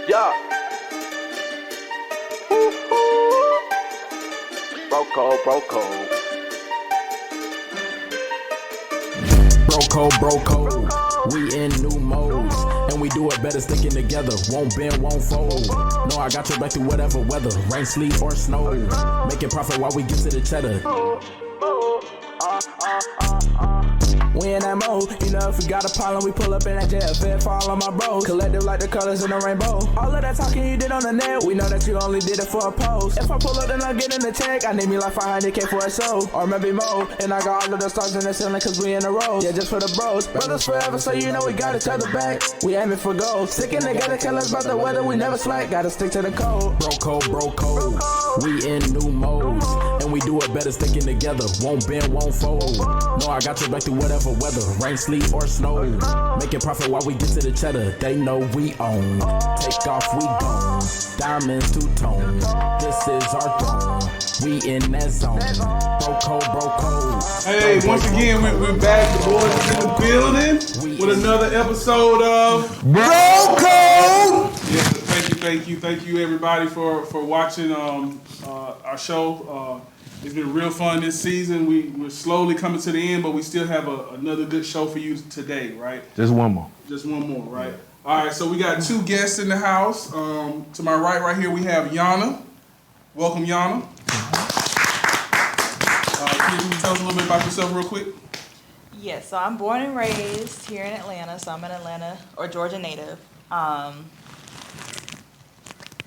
Yeah. Broco. Broco, we in new modes, and we do it better sticking together. Won't bend, won't fold. No, I got your back through whatever weather, rain, sleet, or snow. Making profit while we get to the cheddar. We in that mode, you know if we got a problem, we pull up in that jet, fit fall on my bros. Collective like the colors in the rainbow. All of that talking you did on the net, we know that you only did it for a post. If I pull up then I get in the check, I need me like 500K for a show, or maybe more. And I got all of the stars in the ceiling cause we in a row. Yeah, just for the bros, brothers forever, so you know we got each other back. We aiming for gold, sticking together, careless about the weather, we never slack. Gotta stick to the code. Broco, we in new modes, and we do it better sticking together. Won't bend, won't fold. No, I got your back through whatever weather, rain, sleet, or snow. Making profit while we get to the cheddar. They know we own. Take off, we gone. Diamonds two-tone. This is our throne. We in that zone. Broco. Hey, once again, we're back. The boys is in the building with another episode of Broco. Yes, thank you, everybody for watching our show. It's been real fun this season. We're slowly coming to the end, but we still have another good show for you today, right? Just one more, right? All right, so we got two guests in the house. To my right here, we have Yana. Welcome, Yana. Can you tell us a little bit about yourself real quick? Yes, so I'm born and raised here in Atlanta, so I'm an Atlanta or Georgia native.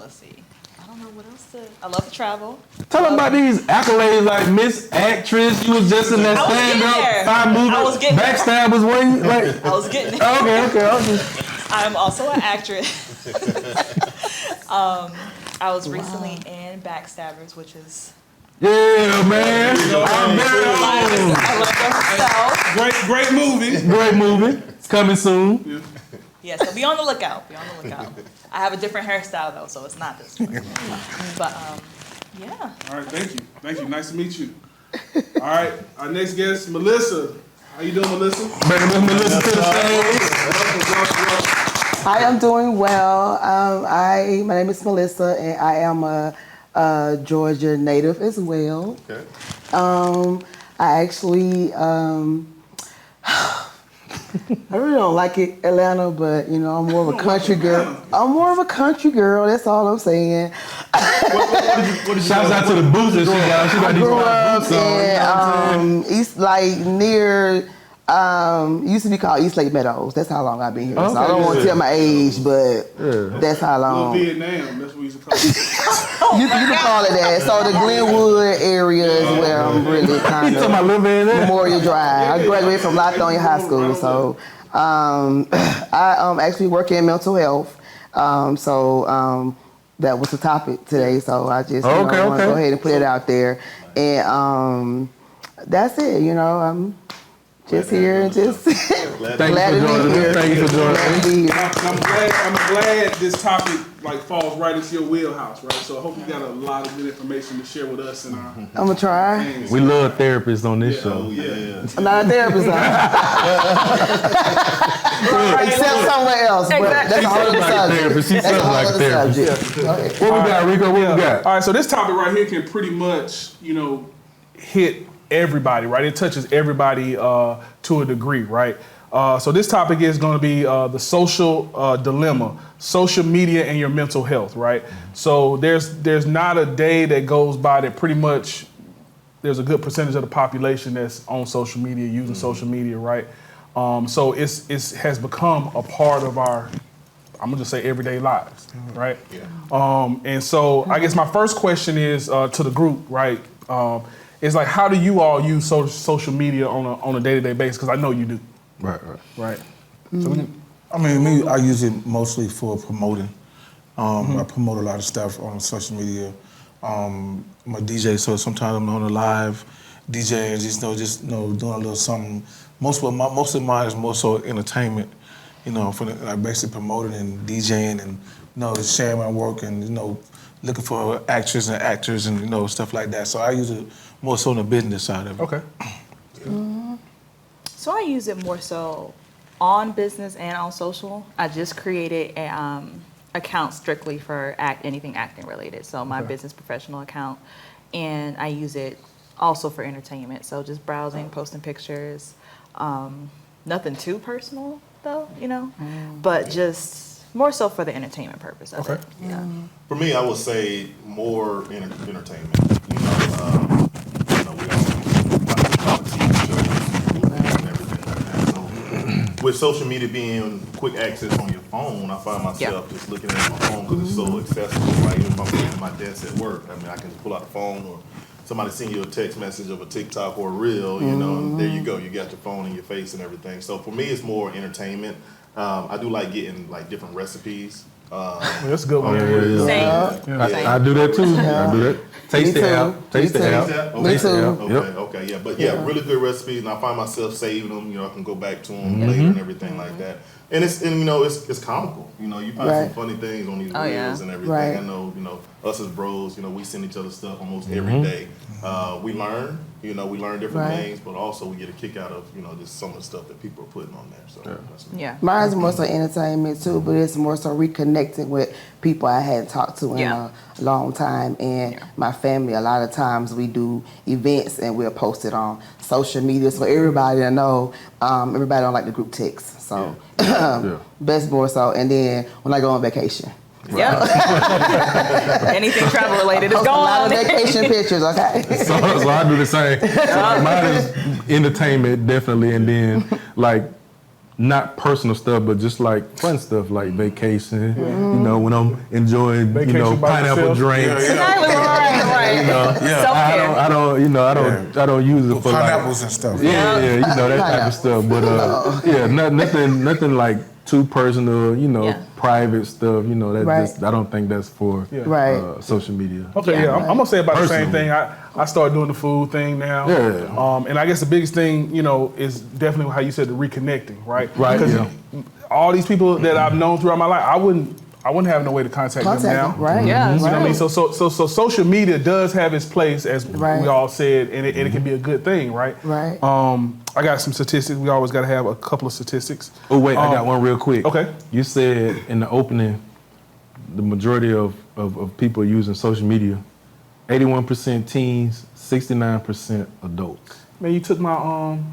Let's see. I don't know what else to. I love to travel. Tell them about these accolades like Miss Actress. You was just in that stand-up, 5 movie, Backstabbers. Like I was getting there. Okay. I'm also an actress. I was recently in Backstabbers, which is. Yeah, man. I love that. Great movie. Great movie. It's coming soon. Yeah, so be on the lookout. I have a different hairstyle though, so it's not this one. But yeah. All right, thank you. Nice to meet you. All right, our next guest, Melissa. How you doing, Melissa? Bring Melissa to the stage. Hi, I'm doing well. My name is Melissa, and I am a Georgia native as well. Okay. I actually, I really don't like it, Atlanta, but you know, I'm more of a country girl. That's all I'm saying. What did you Shouts out to the boots that she got. She got these boots on. East, like near. Used to be called East Lake Meadows. That's how long I've been here. Okay, so I don't want to tell my age, but that's how long. Vietnam, that's what we used to call it. You can call it that. So the Glenwood area is where I'm really kind of. Memorial Drive. I graduated from Lithonia High School, so I actually work in mental health. That was the topic today. So I just want to go ahead and put it out there, and that's it. You know, I'm just here and just glad to be here. Thank you for joining. I'm glad this topic falls right into your wheelhouse, right? So I hope you got a lot of good information to share with us and our. I'm gonna try. We love therapists on this show. Oh, yeah. I'm not a therapist, except somewhere else. But that's a whole other subject. She sounds like a therapist. What we got, Rico? What we got? All right, so this topic right here can pretty much, hit everybody, right? It touches everybody to a degree, right? So this topic is going to be the social dilemma, social media and your mental health, right? So there's not a day that goes by that pretty much there's a good percentage of the population that's on social media, using social media, right? So it has become a part of our, I'm gonna just say, everyday lives, right? Yeah. And so I guess my first question is to the group, right? It's like, how do you all use social media on a day-to-day basis? Because I know you do. Right. So I use it mostly for promoting. I promote a lot of stuff on social media. I'm a DJ, so sometimes I'm on a live DJ and just doing a little something. Most of mine is more so entertainment. Basically promoting and DJing and sharing my work and looking for actors and actors and stuff like that. So I use it more so on the business side of it. Okay. So I use it more so on business and on social. I just created account strictly for anything acting related. So my business professional account, and I use it also for entertainment. So just browsing, posting pictures, nothing too personal though, but just more so for the entertainment purpose of it. Yeah. For me, I would say more entertainment. We all watch TV shows and everything like that. So with social media being quick access on your phone, I find myself just looking at my phone because it's so accessible. Right, even if I'm at my desk at work, I mean, I can just pull out the phone, or somebody send you a text message of a TikTok or a reel, and there you go. You got your phone in your face and everything. So for me, it's more entertainment. I do like getting like different recipes. That's a good one. I do that too. I do that. Taste the app. Taste the app. Okay, yeah. But yeah, really good recipes, and I find myself saving them. I can go back to them later and everything like that. And it's comical. You find some funny things on these reels and everything. Right. I know, us as bros, we send each other stuff almost every day. We learn, we learn different things, but also we get a kick out of, just some of the stuff that people are putting on there. So that's me. Mine's more so entertainment too, but it's more so reconnecting with people I hadn't talked to in a long time, and my family. A lot of times we do events and we'll post it on social media so everybody will know. Everybody don't like the group text, so best more so. And then when I go on vacation. Yep. Anything travel related is Post going a lot on. of vacation pictures, okay? So I do the same. So mine is entertainment, definitely, and then like not personal stuff, but just like fun stuff, like vacation. When I'm enjoying, pineapple drinks. I don't use it for pineapples and stuff. that type of stuff. But nothing like too personal, private stuff. I don't think that's for social media. Okay, I'm gonna say about the same thing. I started doing the food thing now. And I guess the biggest thing, is definitely how you said the reconnecting, right? Right. Because all these people that I've known throughout my life, I wouldn't have no way to contact them now. Right. Yeah. You know what I mean? So social media does have its place, as we all said, and it can be a good thing, right? Right. I got some statistics. We always got to have a couple of statistics. Oh wait, I got one real quick. Okay. You said in the opening, the majority of people using social media, 81% teens, 69% adults. Man, you took my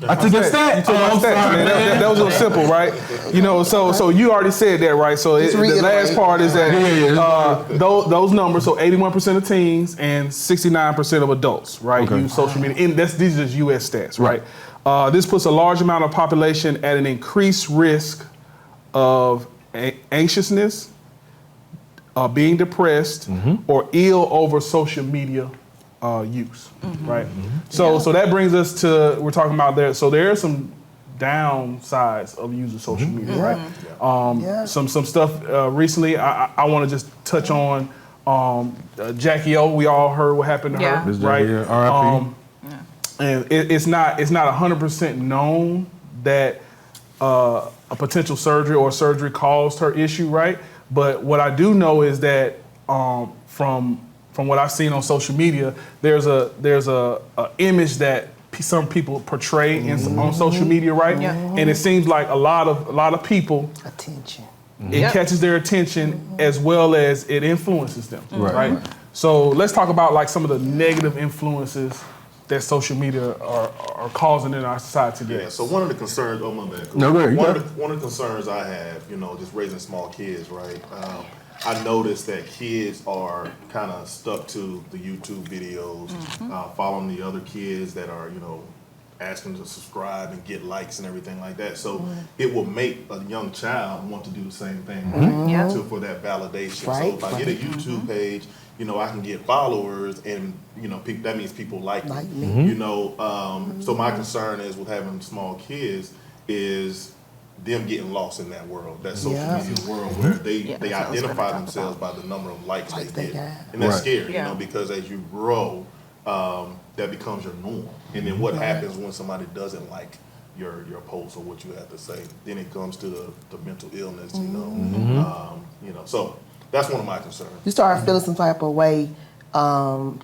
I took your stat. You took my stats, man. That was a little simple, right? So you already said that, right? So the last part is that those numbers. So 81% of teens and 69% of adults, right, use social media. And these are just U.S. stats, right? This puts a large amount of population at an increased risk of anxiousness, being depressed, or ill over social media use, right? So that brings us to, we're talking about there. So there are some downsides of using social media, right? Some stuff recently. I want to just touch on Jackie O. We all heard what happened to her, right? R.I.P. And it's not 100% known that a potential surgery or surgery caused her issue, right? But what I do know is that from what I've seen on social media, there's a image that some people portray on social media, right? And it seems like a lot of people Attention. It catches their attention as well as it influences them, right? So let's talk about like some of the negative influences that social media are causing in our society today. Yeah, so one of the concerns, my bad. One of the concerns I have, just raising small kids, right? I noticed that kids are kind of stuck to the YouTube videos, following the other kids that are, asking them to subscribe and get likes and everything like that. So it will make a young child want to do the same thing, for that validation. Right. So if I get a YouTube page, I can get followers, and that means people like me. So my concern is with having small kids is them getting lost in that world, that social media world where they identify themselves by the number of likes they get, and that's scary. Because as you grow, that becomes your norm, and then what happens when somebody doesn't like your post or what you have to say? Then it comes to the mental illness, So that's one of my concerns. You start feeling some type of way.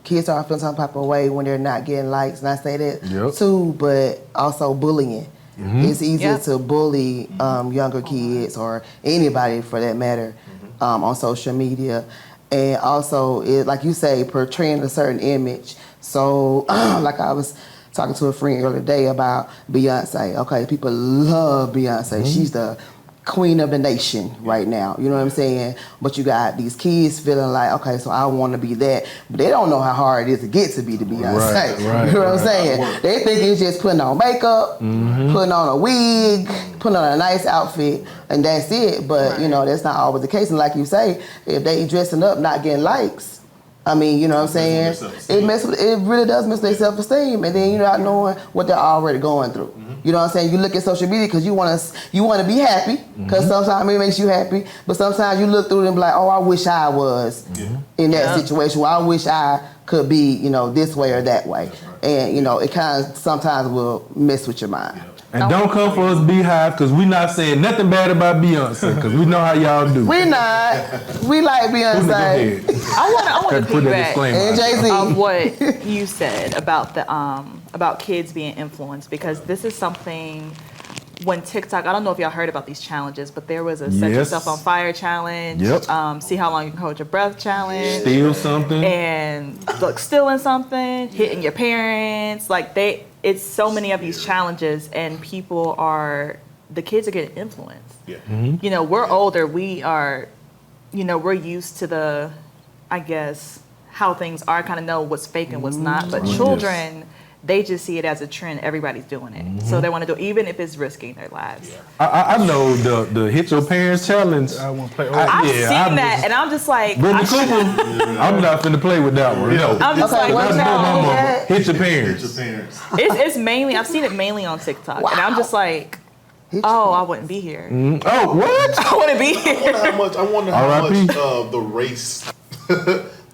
Kids start feeling some type of way when they're not getting likes, and I say that too, but also bullying. It's easier to bully younger kids or anybody for that matter on social media. And also, it, like you say, portraying a certain image. So, like I was talking to a friend earlier today about Beyonce. Okay, people love Beyonce. She's the queen of the nation right now. You know what I'm saying? But you got these kids feeling like, okay, so I want to be that. But they don't know how hard it is to get to be the Beyonce. Right, you know what I'm saying? They think it's just putting on makeup, putting on a wig, putting on a nice outfit, and that's it. But, you know, that's not always the case. And like you say, if they dressing up, not getting likes, I mean, you know what I'm saying? It really does mess with their self-esteem, and then you're not knowing what they're already going through. You know what I'm saying? You look at social media because you want to be happy, because sometimes it makes you happy, but sometimes you look through it and be like, oh, I wish I was in that situation. Well, I wish I could be, you know, this way or that way. And, you know, it kind of sometimes will mess with your mind. And don't come for us, Beehive, because we not saying nothing bad about Beyonce, because we know how y'all do. We not. We like Beyonce. I want to put that piggyback disclaimer And out. Jay-Z. on what you said about the about kids being influenced, because this is something when TikTok, I don't know if y'all heard about these challenges, but there was a set Yes. yourself on fire challenge, Yep. see how long you can hold your breath challenge, Steal something. and look, stealing something, hitting your parents, like it's so many of these challenges, and the kids are getting influenced. Yeah. You know, we're older, we are, you know, we're used to the, I guess, how things are, kind of know what's fake and what's not, but children, they just see it as a trend. Everybody's doing it, so they want to do it, even if it's risking their lives. I know the hit your parents challenge. I want to play. I've seen that, and I'm just like, Brendan Cooper, I'm not finna play with that one. No. I'm just like, what watch challenge out. is that? Hit your parents. Your parents. It's mainly, I've seen it mainly on TikTok, and I'm just like, oh, I wouldn't be here. Oh, what? I wouldn't be here. I wonder how R.I.P. much of the race,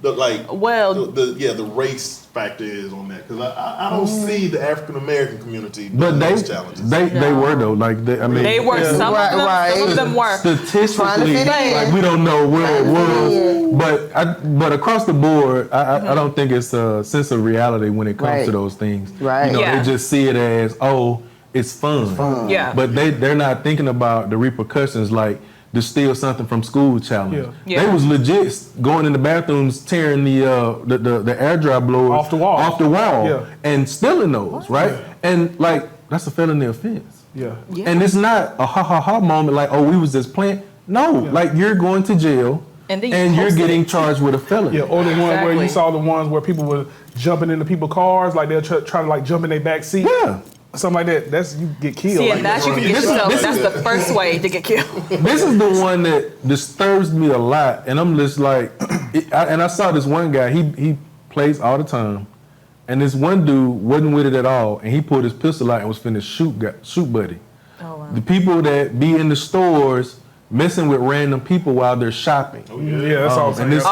the race factor is on that, because I don't see the African American community doing But those challenges. they were though. Like They were, some of them were. Statistically, fit in. like we don't know where it was, but across the board, I don't think it's a sense of reality when it comes to those things. Right. You know, Yeah. they just see it as, oh, it's fun. Yeah. But they're not thinking about the repercussions, like the steal something from school challenge. Yeah. They was legit going in the bathrooms, tearing the air dry blower Off the wall. Yeah. And stealing those, right? And like that's a felony offense. Yeah. And it's not a ha ha ha moment like, oh, we was just playing. No, like you're going to jail And then you and you're post getting it. charged with a felony. Yeah, or the one where you Exactly. saw the ones where people were jumping into people's cars, like they'll try to like jump in their back seat. Yeah. Something like that. That's, you get killed. See, Like, and that you can get yourself. That's the first way to get killed. This is the one that disturbs me a lot, and I'm just like, and I saw this one guy. He plays all the time, and this one dude wasn't with it at all, and he pulled his pistol out and was finna shoot buddy. Oh, wow. The people that be in the stores messing with random people while they're shopping. Yeah, that's all I'm saying. And this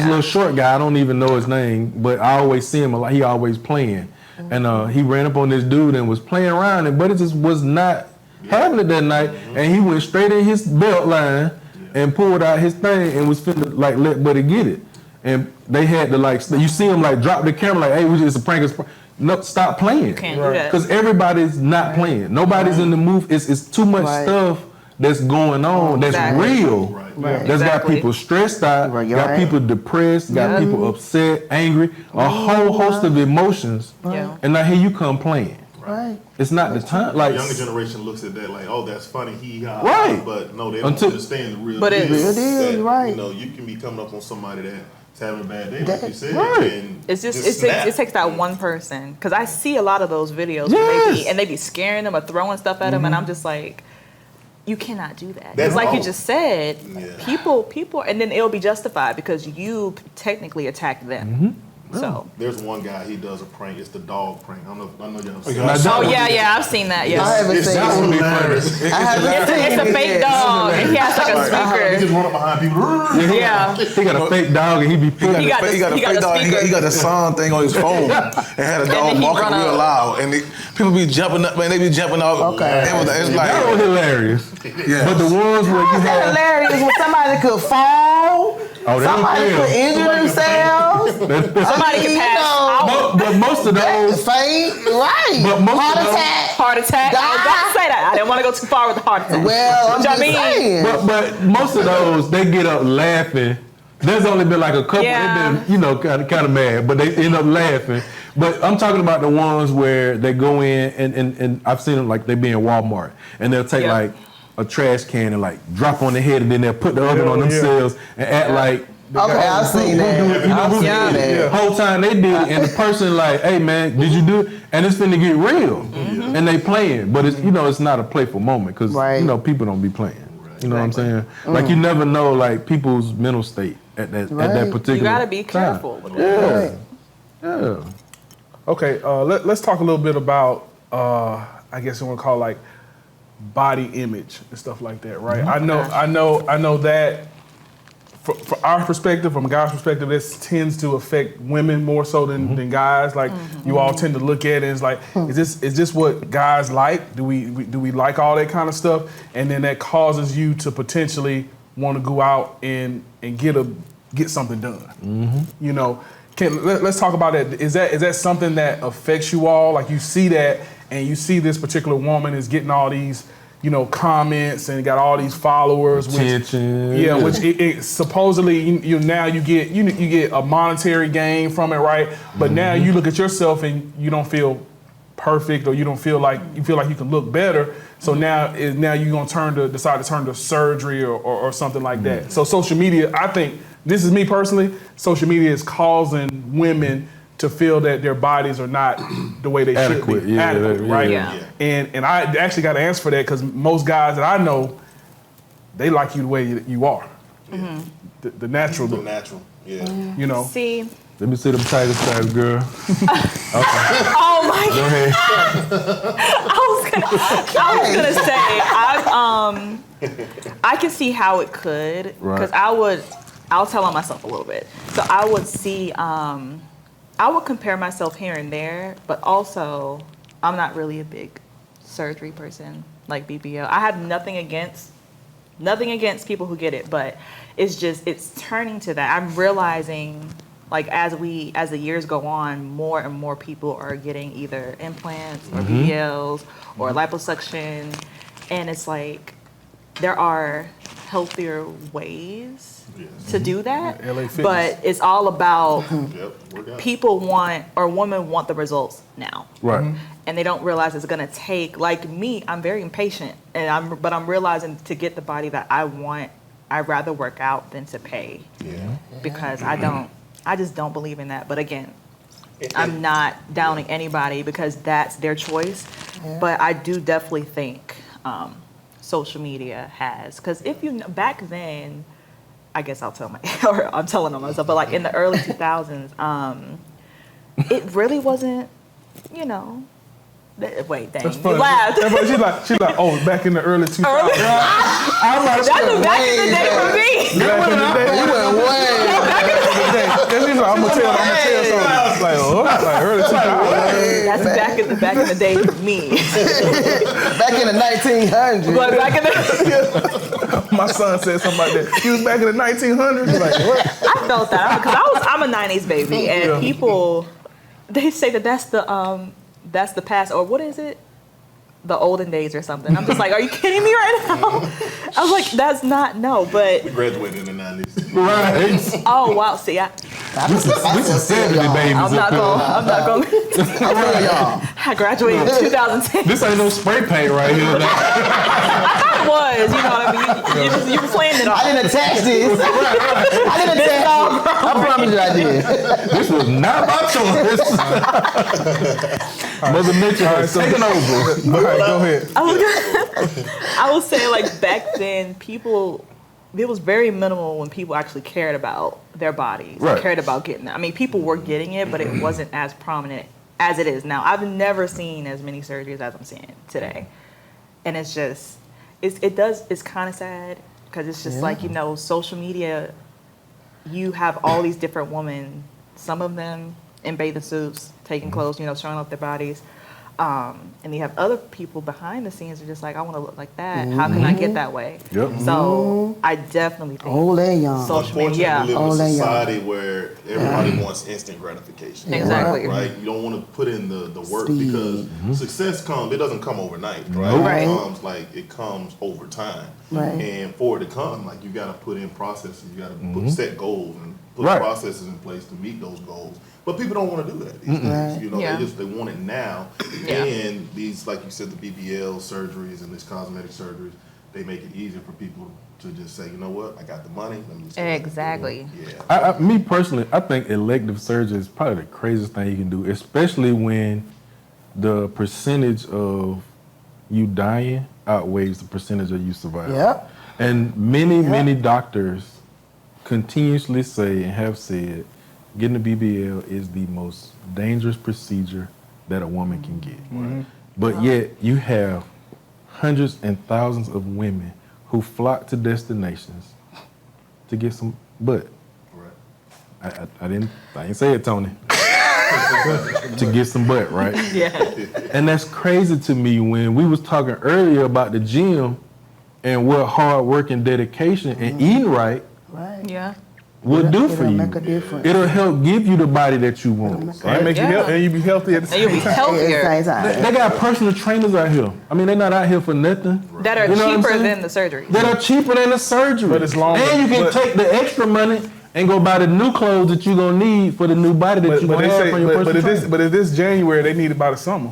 yeah. little short guy, I don't even know his name, but I always see him a lot. He always playing. And he ran up on this dude and was playing around, and but it just was not having it that night. And he went straight in his belt line and pulled out his thing and was finna like let Buddy get it. And they had to like, you see him like drop the camera like, hey, it's a prank. No, stop playing. Can't do that. Because everybody's not playing. Nobody's in the move. It's too much stuff that's going on that's Exactly. real. Right. That's got Exactly. people stressed out, Right, you're got right. people depressed, got people upset, angry, a whole host of emotions. Yeah. And now here you come playing. Right. It's not the time. Like The younger generation looks at that like, oh, that's funny, Right. But no, they don't Until- understand the real But deal. it's- Real deal, that, right. You know, you can be coming up on somebody that's having a bad day, like you said. Right. And It's just snap. it takes that one person, because I see a lot of those videos Yes. where they be scaring them or throwing stuff at them, and I'm just like, you cannot do that. That's It's like you wrong. just said, Yeah. people, and then it'll be justified because you technically attacked them. So. There's one guy, he does a prank. It's the dog prank. I know y'all seen Now it. that Oh one- yeah, I've seen that. I Yeah, haven't It's seen that it. one hilarious. I haven't it's a seen fake it. dog, and he has like a He speaker. just run up behind people. Yeah, He got a fake dog and he be putting He got the- he got a he got fake the dog. speaker. He got the sound thing on his phone and had a then dog he barking run real up. loud. And people be jumping up, man. They be jumping up. Okay. It's that was like, hilarious. yeah. But the ones where you It's have hilarious when somebody could fall, they don't somebody care. could injure themselves. Somebody can pass out. But most of those, faint, right? But most heart of those- attack. Heart attack. I was about to say that. I didn't want to go too far with the heart attack. Well, I'm Which I just mean, saying. but most of those, they get up laughing. There's only been like a couple, Yeah. they've been, kind of mad, but they end up laughing. But I'm talking about the ones where they go in and I've seen them like they be in Walmart and they'll take like a trash can and like drop on their head and then they'll put the other one on themselves and act like. Okay, I've seen that. I've seen that. Whole time they did it, and the person like, "Hey man, did you do it?" And it's finna get real, and they playing, but it's it's not a playful moment because people don't be playing. You know what I'm saying? Like you never know like people's mental state at that particular. you gotta be careful with that. Yeah. Okay, let's talk a little bit about, I guess you want to call it like body image and stuff like that, right? I know that from our perspective, from a guy's perspective, this tends to affect women more so than guys. Like you all tend to look at it and it's like, is this what guys like? Do we like all that kind of stuff? And then that causes you to potentially want to go out and get something done. You know. Let's talk about that. Is that something that affects you all? Like you see that, and you see this particular woman is getting all these, comments and got all these followers. Attention. Which it supposedly now you get a monetary gain from it, right? But now you look at yourself and you don't feel perfect, or you feel like you can look better. So now you're gonna decide to turn to surgery or something like that. So social media, I think. This is me personally. Social media is causing women to feel that their bodies are not the way they should be. Adequate, right? Yeah. And I actually got an answer for that because most guys that I know, they like you the way you are. The natural look. The natural, yeah. See. Let me see them tiger strips, girl. Oh my Go ahead. I was gonna say I can see how it could because I'll tell on myself a little bit. So I would see I would compare myself here and there, but also I'm not really a big surgery person like BBL. I have nothing against people who get it, but it's turning to that. I'm realizing like as the years go on, more and more people are getting either implants or BBLs or liposuction, and it's like there are healthier ways to do that, but it's all about people women want the results now, right? And they don't realize it's gonna take. Like me, I'm very impatient, but I'm realizing to get the body that I want, I'd rather work out than to pay, because I just don't believe in that. But again, I'm not downing anybody because that's their choice, but I do definitely think social media has, because back then, I guess I'm telling on myself, but like in the early 2000s, it really wasn't, wait, dang, you laughed. She's like, oh, back in the early 2000s. I'm like, that was back in the day for me. Back in the day. She's like, I'm gonna tell something. It's like, like early 2000s. That's back in the day for me. Back in the 1900s. But back in the My son said something like that. He was back in the 1900s. Like, what? I felt that because I'm a 90s baby, and people, they say that's the past, or what is it? The olden days or something. I'm just like, are you kidding me right now? I was like, that's not, no, but. We graduated in the 90s. Right. Oh, wow, see, We some 70 babies. I'm not going. I graduated in 2010. This ain't no spray paint right here. I thought it was, you know what I mean? You planned it off. I didn't attach this. I didn't attach it. I promise you I did. This was not my choice. Mother Nature has taken over. All right, go ahead. I was saying, like, back then, it was very minimal when people actually cared about their bodies, cared about getting it. I mean, people were getting it, but it wasn't as prominent as it is now. I've never seen as many surgeries as I'm seeing today. And it's just, it's kind of sad because it's just like, social media, you have all these different women, some of them in bathing suits, taking clothes, showing off their bodies. And you have other people behind the scenes who are just like, I want to look like that. How can I get that way? Yep. So I definitely think Old and young. social media. Unfortunately, we live in Old a and young. society where everybody wants instant gratification. Exactly. Right? You don't want to put in the work Speed. because success it doesn't come overnight, right? Right. It comes over time. Right. And for it to come, like you got to put in processes, you got to set goals and put Right. processes in place to meet those goals. But people don't want to do that these days. Right. You know, Yeah. they want it now. Yeah. And these, like you said, the BBL surgeries and these cosmetic surgeries, they make it easier for people to just say, you know what, I got the money. Let me just Exactly. Yeah. Me personally, I think elective surgery is probably the craziest thing you can do, especially when the percentage of you dying outweighs the percentage of you surviving. Yep. And many doctors continuously say and have said getting a BBL is the most dangerous procedure that a woman can get. But yet you have hundreds and thousands of women who flock to destinations to get some butt. Right. I didn't say it, Tony. To get some butt, right? Yeah. And that's crazy to me when we was talking earlier about the gym and what hard work and dedication and eating right Right. Yeah. will do It'll for you. make a difference. It'll help give you the body that you want. And Right? make you and you be healthy at the And you'll same be time. At the healthier. same time. They got personal trainers out here. I mean, they're not out here for nothing. That are You know what I'm cheaper saying? than the surgery. That are cheaper than the surgery. But it's longer. And you can But- take the extra money and go buy the new clothes that you're gonna need for the new body that But, you're but gonna they have say, from your personal trainer. but if this January, they need it by the summer.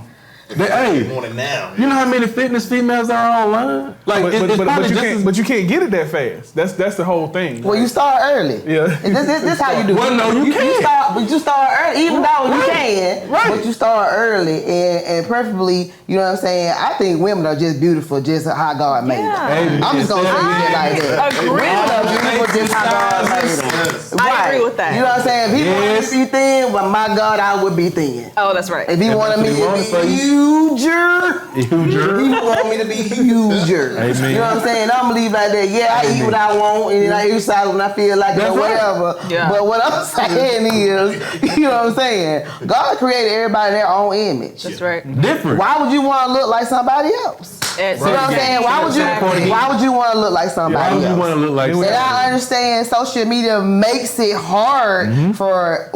Hey, They want it now. you know how many fitness females are online? Like, But, it's probably just you can't get it that fast. That's the whole thing. Well, you start early. Yeah. And this how you do it. Well, no, you can't. You start early, even though you can. Right. But you start early, and preferably, you know what I'm saying? I think women are just beautiful, just how God made them. Yeah. Hey, I'm just gonna say it like that. agree. Women are beautiful, just how God made them. Yes. I agree with that. You know what I'm saying? If he wanted me to be thin, well, my God, I would be thin. Oh, that's right. If he wanted me to be huger, Huger. he want me to be huger. Amen. You know what I'm saying? I'm gonna leave like that. Yeah, I eat what I want, and then I exercise when I feel like it That's or right. whatever. Yeah. But what I'm saying is, you know what I'm saying? God created everybody in their own image. That's right. Different. Why would you want to look like somebody else? It's- You know what I'm saying? Why would you want to look like Why somebody would you else? want to look like And I understand social media makes it hard for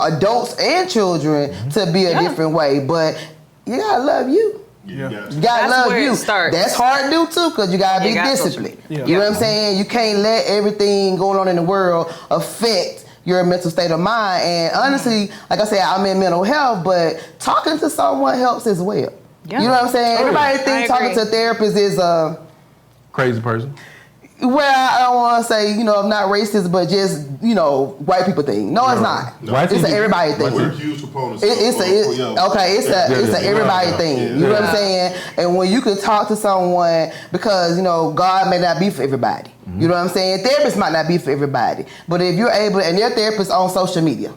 adults and children to be a different way, but you gotta love you. Yeah. You gotta That's love where you. it starts. That's hard to do too, because you gotta You be got disciplined. Yeah. You know what I'm saying? You can't let everything going on in the world affect your mental state of mind. And honestly, like I said, I'm in mental health, but talking to someone helps as well. Yeah. You know what I'm saying? Everybody I thinks talking agree. to a therapist is crazy person. well, I don't want to say, I'm not racist, but just, white people thing. No, it's not. White It's an people- everybody thing. We're huge proponents. It's a everybody thing. You know what I'm saying? And when you can talk to someone, because God may not be for everybody. You know what I'm saying? Therapists might not be for everybody, but if you're able, and your therapist on social media,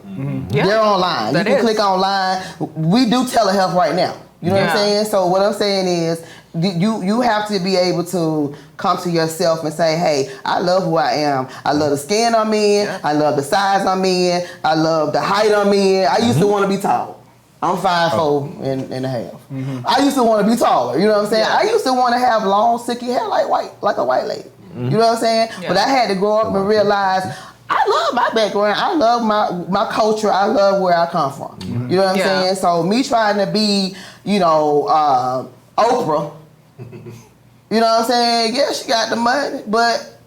Yeah. they're online. That you can is. click online. We do telehealth right now. You know what I'm Yeah. saying? So what I'm saying is, you have to be able to come to yourself and say, hey, I love who I am. I love the skin I'm in. Yeah. I love the size I'm in. I love the height I'm in. I used to want to be tall. I'm 5'4" and a half. I used to want to be taller. You know what I'm saying? Yeah. I used to want to have long, silky hair like a white lady. You know what I'm saying? Yeah. But I had to grow up and realize I love my background. I love my culture. I love where I come from. You know what I'm Yeah. saying? So me trying to be, Oprah. You know what I'm saying? Yeah, she got the money, but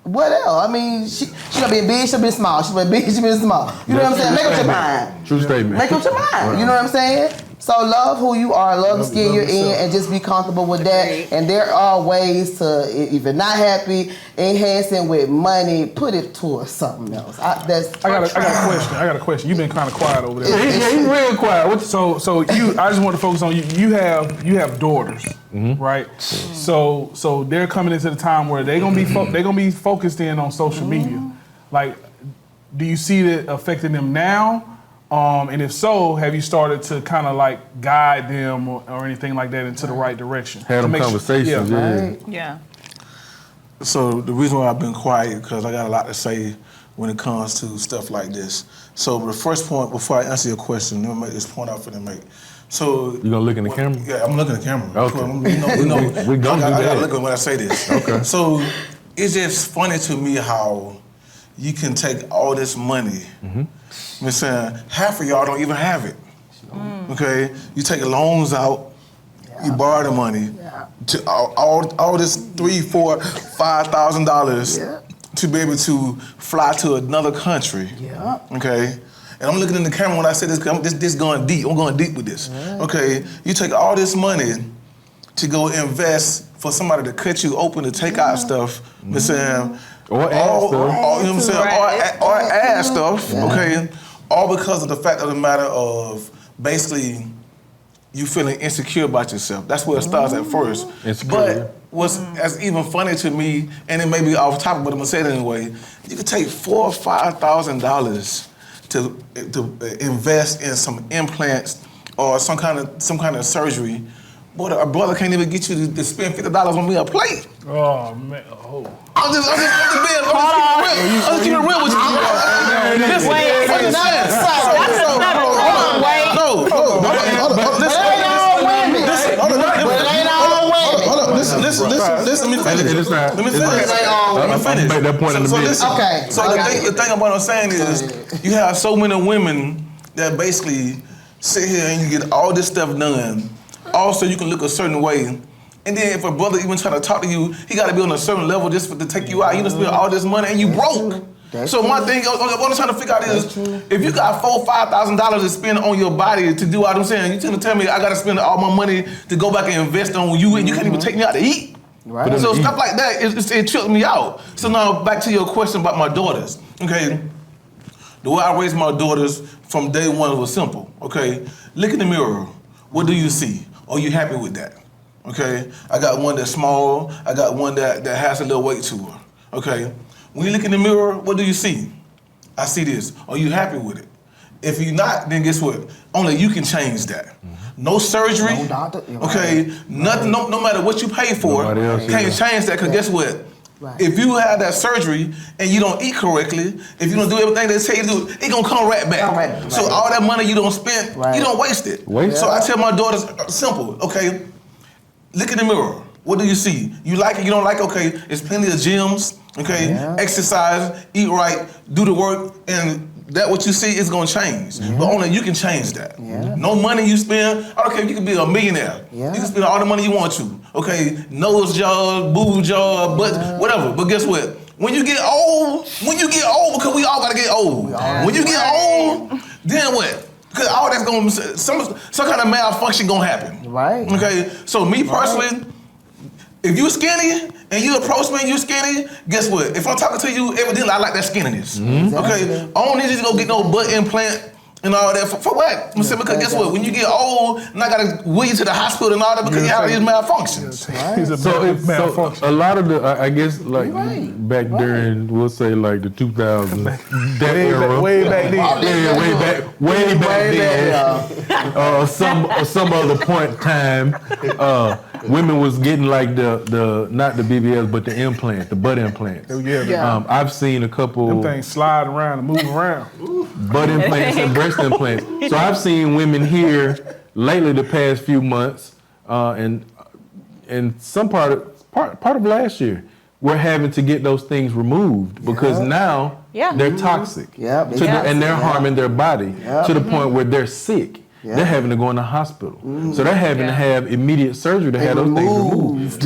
what else? I mean, she done been big, she been small. She been big, she been small. You know what I'm saying? Make up your mind. True statement. Make up your mind. You know what I'm saying? So love who you are, love the skin you're in, and just be comfortable with that. Agreed. And there are ways to, if you're not happy, enhancing with money, put it towards something else. I got a question. You've been kind of quiet over there. He's real quiet. So you, I just want to focus on you. You have daughters, right? So they're coming into the time where they're gonna be focused in on social media. Like, do you see that affecting them now? And if so, have you started to kind of like guide them or anything like that into the right direction? Had them conversations, yeah. Right. Yeah. So the reason why I've been quiet because I got a lot to say when it comes to stuff like this. So the first point, before I answer your question, let me make this point out for them, mate. So You gonna look in the camera? Yeah, I'm looking at the camera. Okay. We gonna I do gotta that. look at when I say this. Okay. So it's just funny to me how you can take all this money. I'm saying half of y'all don't even have it. Okay, you take loans out, you borrow the money, to all this $3,000, $4,000, $5,000 to be able to fly to another country. Okay. And I'm looking in the camera when I say this, this going deep. I'm going deep with this. Okay, you take all this money to go invest for somebody to cut you open to take out stuff. You know what I'm saying? Or add stuff. You know what I'm saying? Or add stuff. Okay, all because of the fact of the matter of basically you feeling insecure about yourself. That's where it starts at first. But what's as even funny to me, and it may be off topic, but I'm gonna say it anyway. You could take $4,000 or $5,000 to invest in some implants or some kind of surgery. Boy, a brother can't even get you to spend $50 on me a plate. Oh man, I'm just keeping it real with Listen, let me finish. Make that point in a minute. So the thing about what I'm saying is, you have so many women that basically sit here and you get all this stuff done. Also, you can look a certain way. And then if a brother even try to talk to you, he got to be on a certain level just to take you out. You done spend all this money and you broke. So my thing, what I'm trying to figure out is, if you got $4,000, $5,000 to spend on your body to do what I'm saying, you trying to tell me I got to spend all my money to go back and invest on you, and you can't even take me out to eat. Right. So stuff like that, it tripped me out. So now back to your question about my daughters. Okay, the way I raised my daughters from day one was simple. Okay, look in the mirror. What do you see? Are you happy with that? Okay, I got one that's small. I got one that has a little weight to her. Okay, when you look in the mirror, what do you see? I see this. Are you happy with it? If you're not, then guess what? Only you can change that. No surgery. No doctor. Okay, nothing. No matter what you pay for, can't change that. Cause guess what? Right. If you have that surgery and you don't eat correctly, if you don't do everything they say you do, it gonna come right back. So all that money you don't spend, you don't waste it. So I tell my daughters, simple. Okay, look in the mirror. What do you see? You like it? You don't like it? Okay, there's plenty of gyms. Okay, exercise, eat right, do the work, and that what you see is gonna change. But only you can change that. No money you spend, I don't care if you can be a millionaire. You can spend all the money you want to. Okay, nose job, boob job, but whatever. But guess what? When you get old, because we all gotta get old. When you get old, then what? Because all that's gonna, some kind of malfunction gonna happen. Right. Okay, so me personally, if you skinny and you approach me and you skinny, guess what? If I'm talking to you, evidently I like that skinniness. Okay, I don't need you to go get no butt implant and all that. For what? Because guess what? When you get old, and I gotta wheel you to the hospital and all that because you have these malfunctions. So a lot of the, I guess, like back during, we'll say like the 2000s, that era, way back then, way back then. Some other point in time, women was getting like the not the BBLs but the implant, the butt implant. I've seen a couple. Them things slide around and move around. Butt implants and breast implants. So I've seen women here lately the past few months, and some part of last year, we're having to get those things removed because now they're toxic. And they're harming their body to the point where they're sick. They're having to go in the hospital. So they're having to have immediate surgery to have those things removed.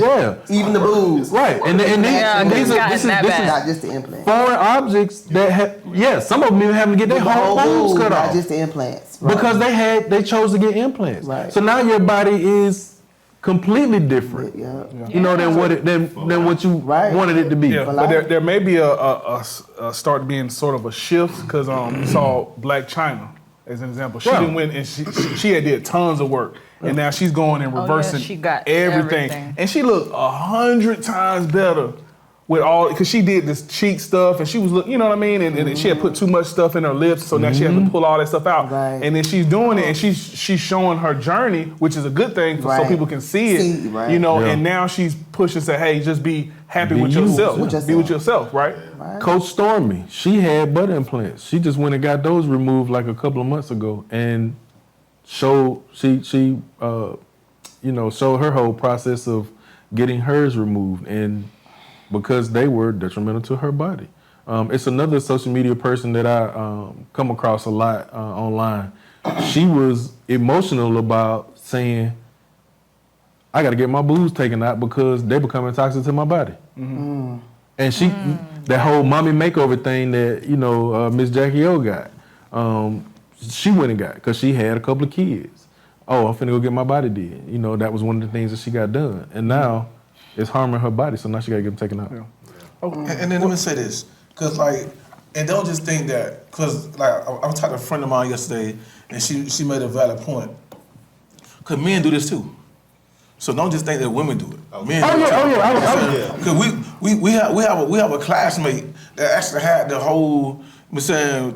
Even the boobs. Right. And these are not just the implants. Foreign objects that have, some of them even having to get their whole boobs cut off. Not just the implants. Because they chose to get implants. Right. So now your body is completely different. You know, than what you wanted it to be. But there may be a start being sort of a shift because you saw Black China. As an example, she didn't win, and she had did tons of work, and now she's going and reversing she got everything, and she looked 100 times better with all because she did this cheek stuff, and she was you know what I mean, and she had put too much stuff in her lips, so now she had to pull all that stuff out, and then she's doing it, and she's showing her journey, which is a good thing, so people can see it, you know, and now she's pushing say, hey, just be happy with yourself, be with yourself, right? Coach Stormy, she had butt implants. She just went and got those removed like a couple of months ago, and showed her whole process of getting hers removed, and because they were detrimental to her body. It's another social media person that I come across a lot online. She was emotional about saying, I got to get my boobs taken out because they becoming toxic to my body. Mm-hmm. And she, that whole mommy makeover thing that, Miss Jackie O got, she went and got because she had a couple of kids. Oh, I'm finna go get my body did. That was one of the things that she got done. And now it's harming her body, so now she got to get them taken out. Yeah. Oh, and then let me say this, because and don't just think that, because I was talking to a friend of mine yesterday, and she made a valid point. Because men do this too. So don't just think that women do it. Men do it. Because we have a classmate that actually had the whole,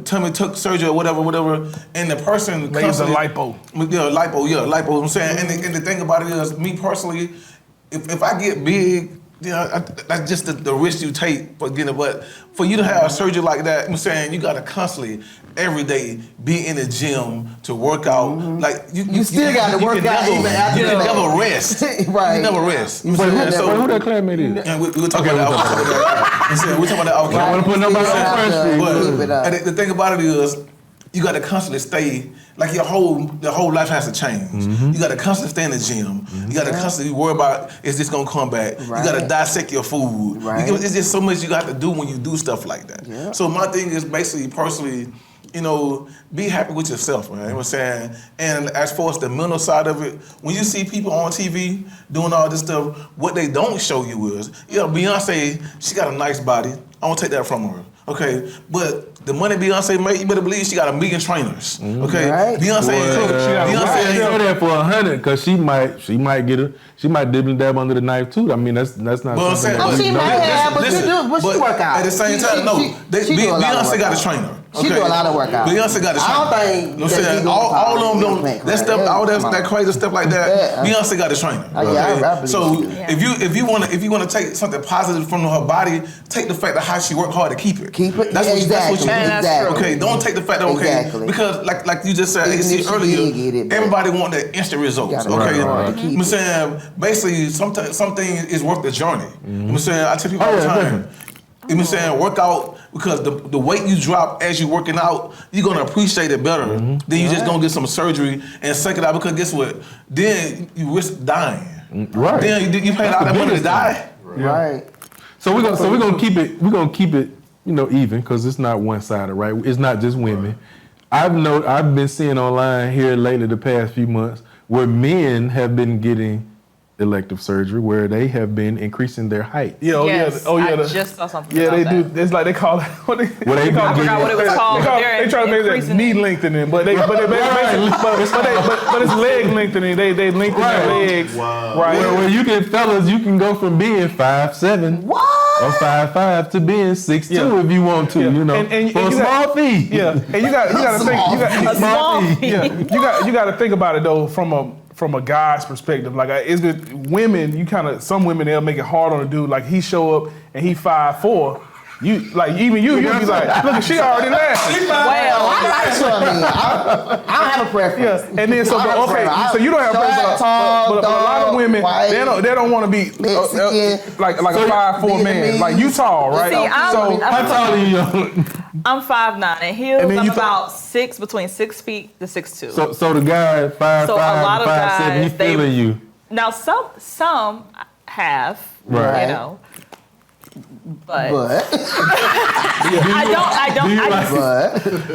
tummy tuck surgery or whatever, and the person laser lipo. Lipo. I'm saying, and the thing about it is, me personally, if I get big, that's just the risk you take for getting it. But for you to have a surgery like that, I'm saying you got to constantly, every day, be in the gym to work out. Mm-hmm. Like you still got to work out even after you can never rest. Right. You never rest. Who that classmate is? And we'll talk about that. We're talking about that. I want to put nobody on the But and the thing about it is, you got to constantly stay. Like your whole life has to change. Mm-hmm. You got to constantly stay in the gym. Mm-hmm. You got to constantly worry about, is this gonna come back? Right. You got to dissect your food. Right. It's just so much you got to do when you do stuff like that. Yeah. So my thing is basically personally, be happy with yourself, man. You know what I'm saying? And as far as the mental side of it, when you see people on TV doing all this stuff, what they don't show you is, Beyonce, she got a nice body. I won't take that from her. Okay, but the money Beyonce made, you better believe she got 1 million trainers. Okay, right. Beyonce ain't know that for 100 because she might get her, she might dip and dab under the knife too. I mean that's not. But she might have, but she work out. At the same time, Beyonce got a trainer. She do a lot of workout. Beyonce got a trainer. I don't think saying all of them don't that stuff, all that crazy stuff like that. Beyonce got a trainer. Okay? So if you want to take something positive from her body, take the fact that how she worked hard to keep it. That's what you need. Okay, don't take the fact that because like you just said earlier, everybody want that instant results. Okay, I'm saying basically something is worth the journey. I'm saying I tell people all the time. I'm saying work out because the weight you drop as you're working out, you're gonna appreciate it better than you just gonna get some surgery and suck it out. Because guess what? Then you risk dying. Right. Then you pay all that money to die. Right. So we're gonna keep it even because it's not one sided, right? It's not just women. I've been seeing online here lately the past few months where men have been getting elective surgery where they have been increasing their height. I just saw something. Yeah, about they that. do. It's like they call it. I forgot what it was called. They try to make that knee lengthening, but it's leg lengthening. They lengthen their legs. Wow. Right. Well, you can go from being 5'7" or 5'5" to being 6'2" if you want to. And for a small fee. Yeah, and you got to think. A small fee. Yeah, you got to think about it though from a guy's perspective. Like it's good. Women, some women they'll make it hard on a dude. Like he show up and he 5'4". You like even you'll be like, look, she already laughed. Well, I don't have a preference. Yeah, and then so you don't have a preference. But a lot of women they don't want to be like a 5'4" man. Like you tall, right? See, how tall are you? I'm 5'9" and heels. I'm about 6 between 6 feet to 6'2". So the guy 5'5", 5'7", he feeling you. Now some have, right. But I don't.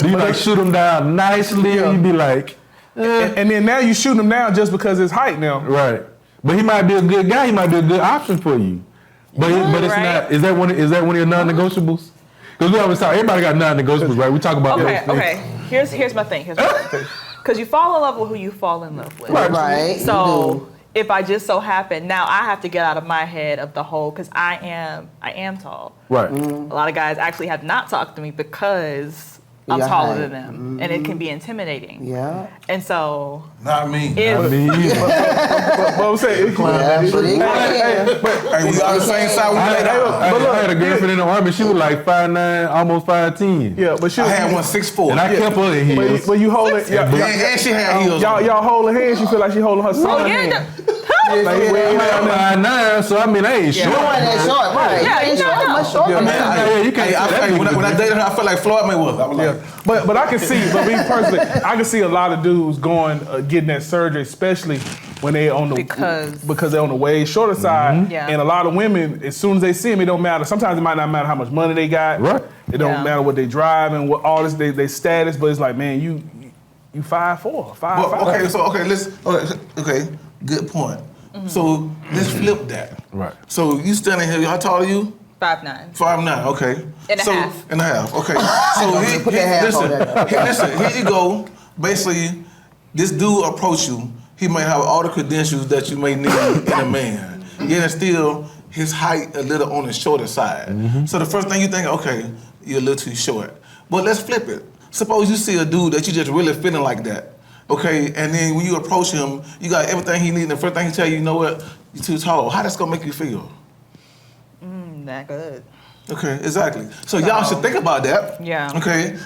Do you like shoot him down nicely, or you be like, and then now you shoot him down just because his height now, right? But he might be a good guy. He might be a good option for you. But it's not. Is that one of your non-negotiables? Because we always talk. Everybody got non-negotiables, right? We talk about those things. Okay. Here's my thing. Because you fall in love with who you fall in love with. Right. So if I just so happen, now I have to get out of my head of the whole, because I am tall. Right. A lot of guys actually have not talked to me because I'm Your taller height. than them, and it can be intimidating. Yeah. And so, Not me. if But I'm saying, Yeah, but it can. Hey, we all the same size. We laid out. I had a girlfriend in the army. She was like 5'9", almost 5'10". yeah, but she, I had one 6'4". And I kept her in heels. but you hold it, and she had heels. y'all holding hands. You feel like she holding her son hand. Like, I'm 5'9", so I mean, I ain't short. You ain't that short, right? Yeah, you ain't you short. know. Much shorter. Yeah, you can't. When I dated her, I felt like Floyd Mayweather. I was like, But I can see, but me personally, I can see a lot of dudes going getting that surgery, especially when they on the because they're on the way shorter side. Yeah. And a lot of women, as soon as they see them, it don't matter. Sometimes it might not matter how much money they got. Right. It don't matter what they drive and what all this they status. But it's like, man, you 5'4", 5'5". Okay, good point. So let's flip that. Right. So you standing here, how tall are you? 5'9". 5'9", okay. And a so, half. And a half, okay. So Put that half on there. listen, here you go. Basically, this dude approach you. He may have all the credentials that you may need in a man. Yet still, his height a little on the shorter side. So the first thing you think, okay, you're a little too short. But let's flip it. Suppose you see a dude that you just really feeling like that. Okay, and then when you approach him, you got everything he needs, and the first thing he tell you, you know what, you're too tall. How that's gonna make you feel? Not good. Okay, exactly. So y'all should think about that. Yeah. Okay.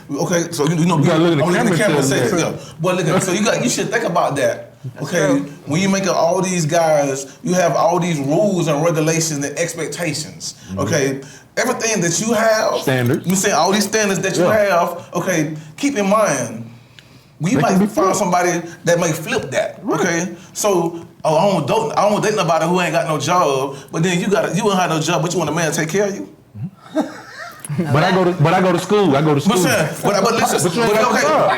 So you know, You gotta look at the I'm looking at camera and say, and say, yeah. But look at, so you should think about that. Okay. When you make all these guys, you have all these rules and regulations and expectations. Okay. Everything that you have, Standards. You say all these standards that you have. Okay. Keep in mind. We might find somebody that may flip that, okay? So, I don't date nobody who ain't got no job, but then you don't have no job, but you want a man to take care of you. But I go to school. But listen,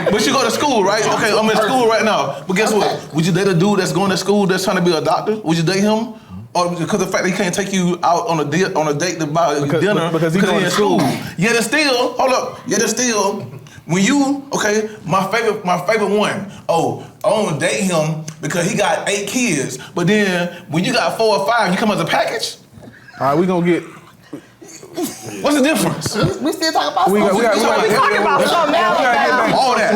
but you go to school, right? Okay, I'm in school right now. But guess what? Would you date a dude that's going to school that's trying to be a doctor? Would you date him? Or because of the fact that he can't take you out on a date to buy dinner because he's going to school. Yet it's still, hold up. Yet it's still, when you, okay, my favorite one. Oh, I want to date him because he got 8 kids. But then when you got 4 or 5, you come as a package. All right, we gonna get. What's the difference? We still talking about We something. talking about something else. All that.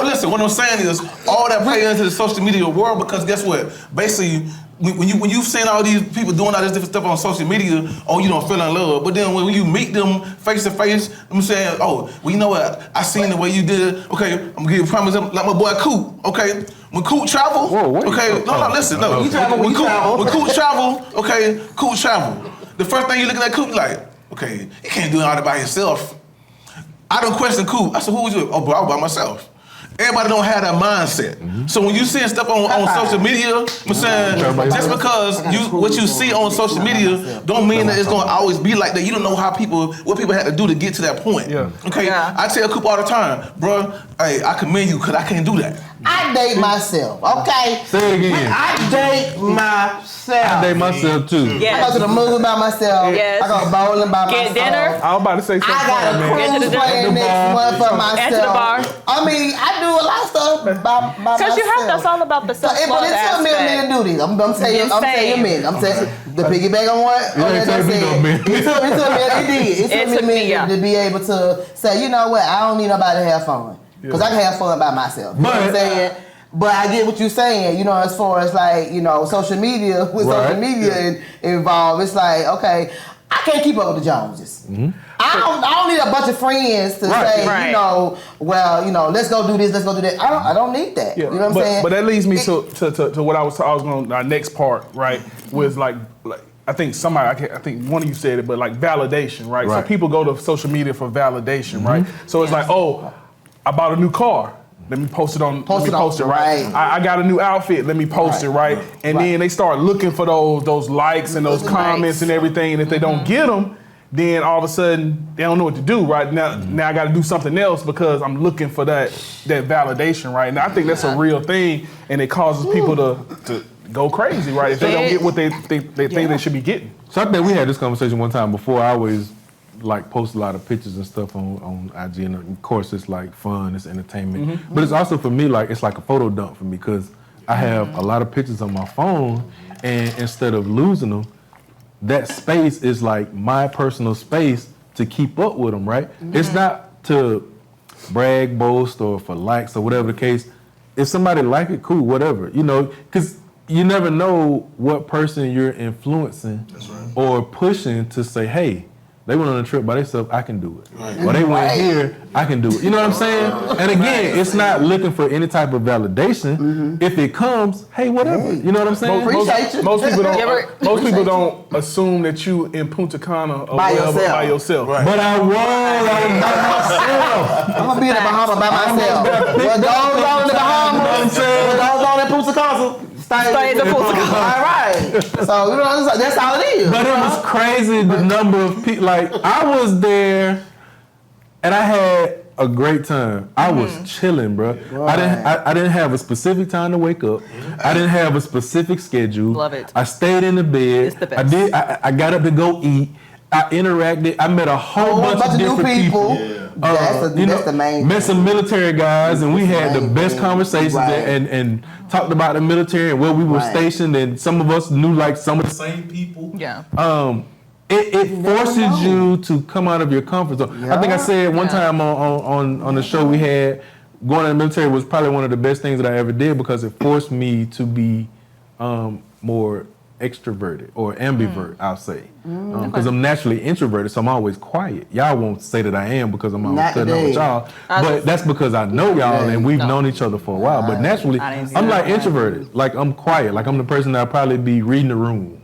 Listen, what I'm saying is all that play into the social media world because guess what? Basically, when you've seen all these people doing all this different stuff on social media, oh, you don't feel in love. But then when you meet them face to face, I'm saying, oh, well, you know what? I seen the way you did it. Okay, I'm gonna give you a promise, like my boy Coop. Okay, when Coop travel, okay, listen. When Coop travel, okay, Coop travel. The first thing you looking at Coop like, okay, he can't do all that by himself. I don't question Coop. I said, who was you? Oh, bro, I was by myself. Everybody don't have that mindset. So when you see stuff on social media, I'm saying, just because what you see on social media don't mean that it's gonna always be like that. You don't know what people had to do to get to that point. Yeah. Okay, I tell Coop all the time, bro, hey, I commend you because I can't do that. I date myself, okay? Say it again. I date myself. I date myself too. I go to the movie by myself. Yes. I go bowling by myself. Get dinner. I was about to say something. I got a cruise plane next month for myself. And to the bar. I mean, I do a lot of stuff by myself. Because you have, that's all about the self-love But it took me a minute to do this. I'm telling you a minute. I'm telling the piggyback on what? It ain't taking no minute. It took me a minute to be able to say, you know what, I don't need nobody to have fun. Because I can have fun by myself. You know what I'm saying? But I get what you're saying, you know, as far as like, you know, social media, social media involved, it's like, okay, I can't keep up with the Joneses. I don't need a bunch of friends to say, you know, well, you know, let's go do this, let's go do that. I don't need that. You know what I'm saying? But that leads me to what I was going. Our next part, right, was like I think I think one of you said it, but like validation, right? So people go to social media for validation, right? So it's like, oh, I bought a new car. Let me post it right? I got a new outfit. Let me post it, right? And then they start looking for those likes and those comments and everything. And if they don't get them, then all of a sudden they don't know what to do, right? Now I got to do something else because I'm looking for that validation, right? And I think that's a real thing, and it causes people to go crazy, right? If they don't get what they think they should be getting. So I think we had this conversation one time before. I always like post a lot of pictures and stuff on IG, and of course it's like fun, it's entertainment, but it's also for me like it's like a photo dump for me because I have a lot of pictures on my phone, and instead of losing them, that space is like my personal space to keep up with them, right? It's not to brag, boast, or for likes or whatever the case. If somebody like it, cool, whatever, you know, because you never know what person you're influencing or pushing to say, hey, they went on a trip by themselves, I can do it. Right. Or they went here, I can do it. You know what I'm saying? And again, it's not looking for any type of validation. If it comes, hey, whatever. You know what I'm saying? Most people don't assume that you in Punta Cana or By wherever yourself. by yourself. But I was by myself. I'm gonna be in the Bahamas by myself. What goes on in the Bahamas, what goes on in Punta Cana, stays in Punta Cana. All right. So, you know, that's all it is. But it was crazy the number of people. Like, I was there and I had a great time. I was chilling, bro. Right. I didn't have a specific time to wake up. I didn't have a specific schedule. Love it. I stayed in the bed. It's the best. I got up to go eat. I interacted. I met a whole bunch of different people. That's the main met some military guys, and we had the best conversations and talked about the military and where we were stationed, and some of us knew like some of the same people. Yeah. It forces you to come out of your comfort zone. I think I said one time on the show we had, going to the military was probably one of the best things that I ever did because it forced me to be more extroverted or ambivert, I'll say. Because I'm naturally introverted, so I'm always quiet. Y'all won't say that I am because I'm always cutting up with y'all. But that's because I know y'all and we've known each other for a while. But naturally, I'm like introverted. Like I'm quiet. Like I'm the person that'll probably be reading the room.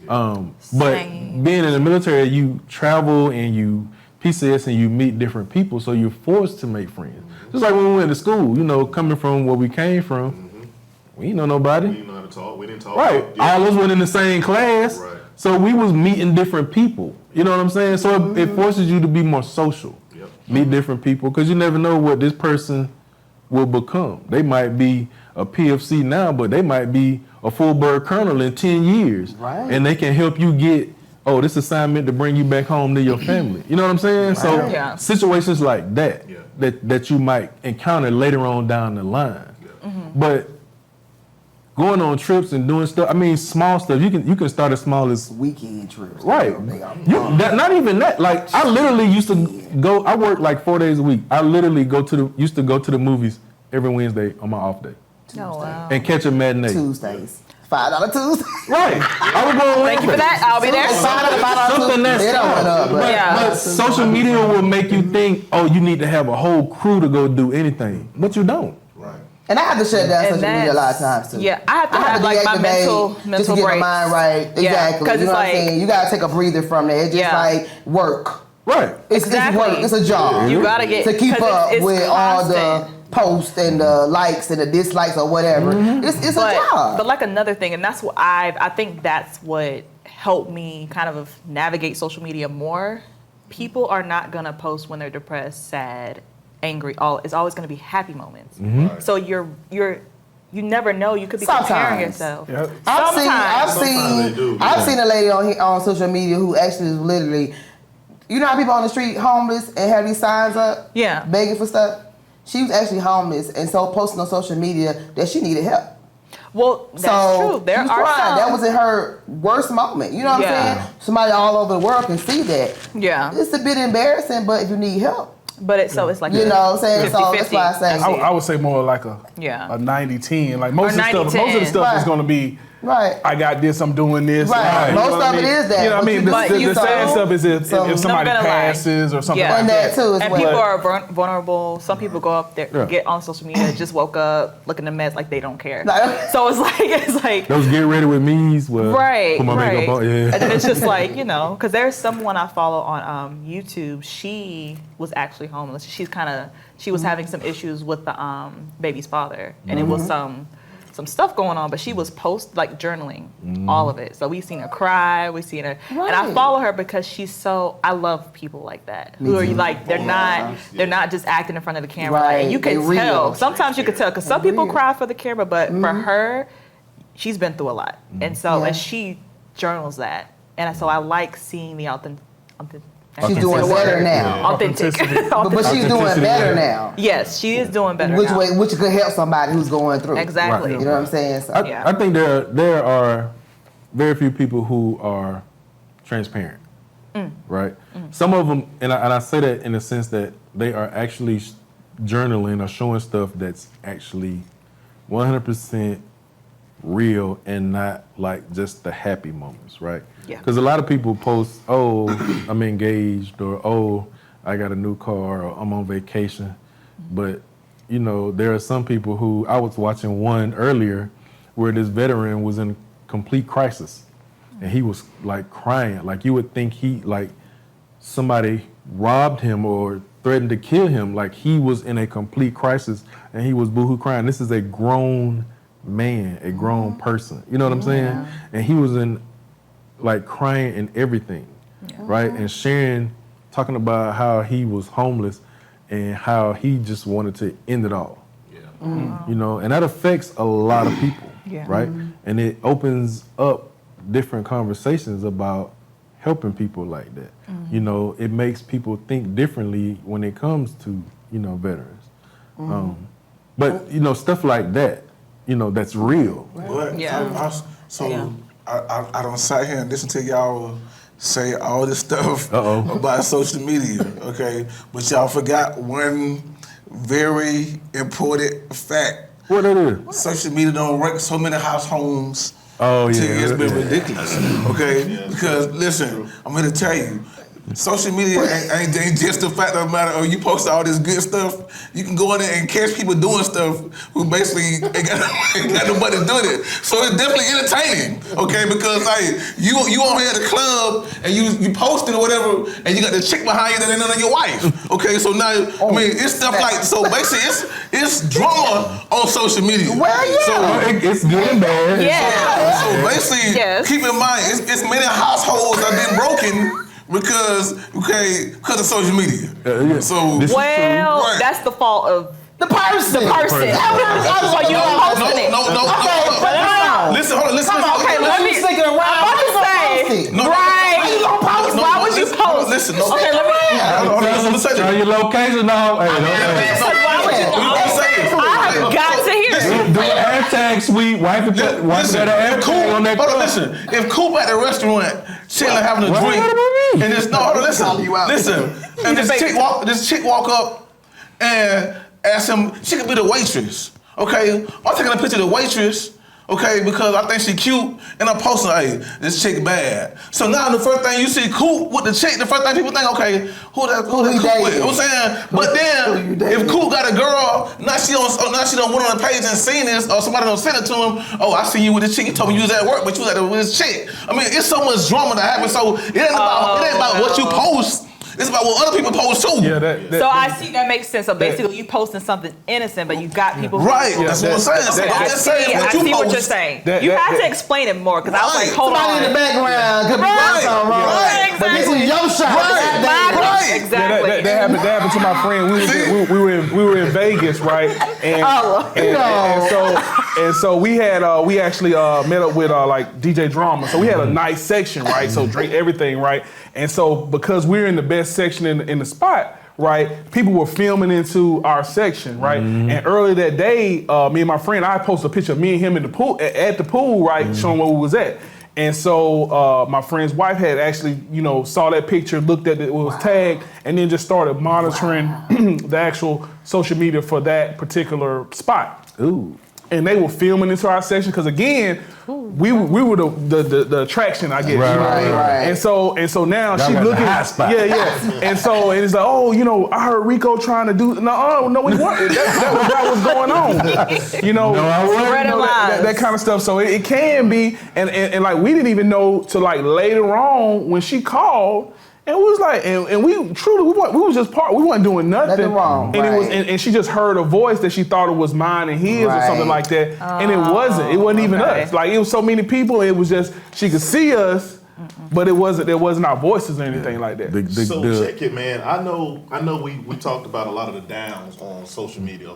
But being in the military, you travel and you PCS and you meet different people, so you're forced to make friends. Just like when we went to school, you know, coming from where we came from, we didn't know nobody. We didn't know how to talk. We didn't talk. Right. All of us went in the same class. Right. So we was meeting different people. You know what I'm saying? So it forces you to be more social. Yep. Meet different people because you never know what this person will become. They might be a PFC now, but they might be a full bird colonel in 10 years. Right. And they can help you get, this assignment to bring you back home to your family. You know what I'm saying? So situations like that, that you might encounter later on down the line. But going on trips and doing stuff, I mean, small stuff, you can start as small as weekend trips. Right. Not even that. Like, I literally used to go, I work like 4 days a week. I literally used to go to the movies every Wednesday on my off day. Oh, wow. And catch a matinee. Tuesdays. $5 Tuesday. Right. I was going Thank you for that. I'll be there. Something that's but social media will make you think, you need to have a whole crew to go do anything. But you don't. Right. And I have to shut down social media a lot of times too. Yeah, I have to have like my mental just to get breaks. my mind right. Exactly. Yeah, because you know it's what I'm saying? You gotta take a breather from that. It's just like work. Right. It's work. It's a job. You gotta get to keep up with constant. all the posts and the likes and the dislikes or whatever. It's a job. But like another thing, and that's what I think that's what helped me kind of navigate social media more. People are not gonna post when they're depressed, sad, angry. It's always gonna be happy moments. So you never know. You could be comparing yourself. Yep. I've seen a lady on social media who actually is literally, you know how people on the street homeless and have these signs up, begging for stuff. She was actually homeless and so posting on social media that she needed help. Well, that's true. There are some. That was in her worst moment. You know what I'm saying? Somebody all over the world can see that. Yeah. It's a bit embarrassing, but if you need help. But it's like you know what I'm saying? 50-50. So that's why I say I would say more like a 90-10. Like most of the stuff is gonna be I got this, I'm doing this. Right. Most of it is that. You know what I mean? The sad stuff is if somebody passes or something like that. Too as and well. people are vulnerable. Some people go up there, get on social media, just woke up, looking a mess, like they don't care. So it's like those get ready with me's. Well, put my makeup on. Yeah. And then it's just like, because there's someone I follow on YouTube. She was actually homeless. She was having some issues with the baby's father, and it was some stuff going on, but she was journaling all of it. So we've seen her cry, we've seen her, and I follow her because I love people like that who are like they're not just acting in front of the camera. Right. Like, you can tell. Sometimes you can tell because some people cry for the camera, but for her, she's been through a lot, and so and she journals that, and so I like seeing the She's doing better now. Authentic. But she's doing better now. Yes, she is doing better now. Which could help somebody who's going through. Exactly. You know what I'm saying? So, I think there are very few people who are transparent, right? Some of them, and I say that in the sense that they are actually journaling or showing stuff that's actually 100% real and not like just the happy moments, right? Yeah. Because a lot of people post, oh, I'm engaged, or oh, I got a new car, or I'm on vacation. But, you know, there are some people who, I was watching one earlier where this veteran was in complete crisis. And he was like crying. Like you would think somebody robbed him or threatened to kill him. Like he was in a complete crisis and he was boohoo crying. This is a grown man, a grown person. You know what I'm saying? And he was in like crying and everything, right? And sharing, talking about how he was homeless and how he just wanted to end it all. You know, and that affects a lot of people, right? And it opens up different conversations about helping people like that. You know, it makes people think differently when it comes to, you know, veterans. But, you know, stuff like that, you know, that's real. But I don't sit here and listen to y'all say all this stuff about social media, okay? But y'all forgot one very important fact. What it is? Social media don't wreck so many house homes. Oh, yeah. It's been ridiculous, okay? Because, listen, I'm here to tell you, social media ain't just the fact of the matter, you post all this good stuff, you can go in there and catch people doing stuff who basically ain't got nobody doing it. So it's definitely entertaining, okay? Because like you on here at the club and you posting or whatever, and you got the chick behind you that ain't none of your wife, okay? So now, I mean, it's stuff like, so basically it's drama on social media. Well, yeah. So it's good and bad. Yeah. So basically, keep in mind, it's many households that have been broken because of social media. So that's the fault of the person. So you don't post it. No. Listen, hold on. Listen. Okay, let me sticking around. I'm just saying. Right. Why would you post? Listen. Okay, let me say Try your location now. Why would you? I have got to hear it. Do an AirTag suite. Wife got an AirTag on that. Hold on, listen. If Coop at the restaurant, chilling, having a drink, and this listen, and this chick walk up and ask him, she could be the waitress, okay? I'm taking a picture of the waitress, okay, because I think she cute, and I'm posting, hey, this chick bad. So now the first thing you see Coop with the chick, the first thing people think, okay, who that Coop with? You know what I'm saying? But then, if Coop got a girl, now she done went on the page and seen this, or somebody done sent it to him, oh, I see you with this chick, you told me you was at work, but you was with this chick. I mean, it's so much drama that happens, so it ain't about what you post. It's about what other people post too. Yeah, so I see that makes sense. So basically, you posting something innocent, but you got people. Right. That's what I'm saying. I see what you're saying. You have to explain it more because I was like, hold on. Somebody in the background could be doing something wrong. Right. But this is your shot. Right. Exactly. That happened to my friend. We were in Vegas, right? And so we actually met up with like DJ Drama. So we had a nice section, right? So drink everything, right? And so because we're in the best section in the spot, right? People were filming into our section, right? And earlier that day, me and my friend, I posted a picture of me and him in the pool at the pool, right, showing where we was at. And so my friend's wife had actually, saw that picture, looked at it was tagged, and then just started monitoring the actual social media for that particular spot. Ooh. And they were filming into our section because again, we were the attraction, I guess. Right. And so now she's looking. Yeah. And it's like, oh, I heard Rico trying to do. No, we weren't. That was going on. That kind of stuff. So it can be, and like we didn't even know till like later on when she called. And we was like, and we was just we wasn't doing nothing wrong. And it was, and she just heard a voice that she thought it was mine and his or something like that. And it wasn't. It wasn't even us. Like it was so many people. It was just she could see us, but there wasn't our voices or anything like that. Check it, man. I know. We talked about a lot of the downs on social media.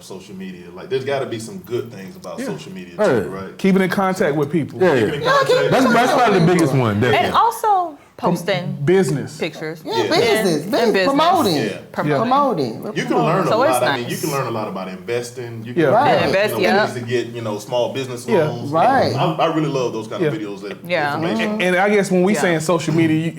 Like there's got to be some good things about social media too, right? Keeping in contact with people. Yeah. That's probably the biggest one. Definitely. And also posting business pictures. Yeah, business, promoting. Yeah. Promoting. You can learn a So lot. it's I mean, nice. you can learn a lot about investing. You can Yeah. learn Right. about, Invest, ways to get small business loans. Right. I really love those kind of videos. That information. And I guess when we Yeah. saying social media,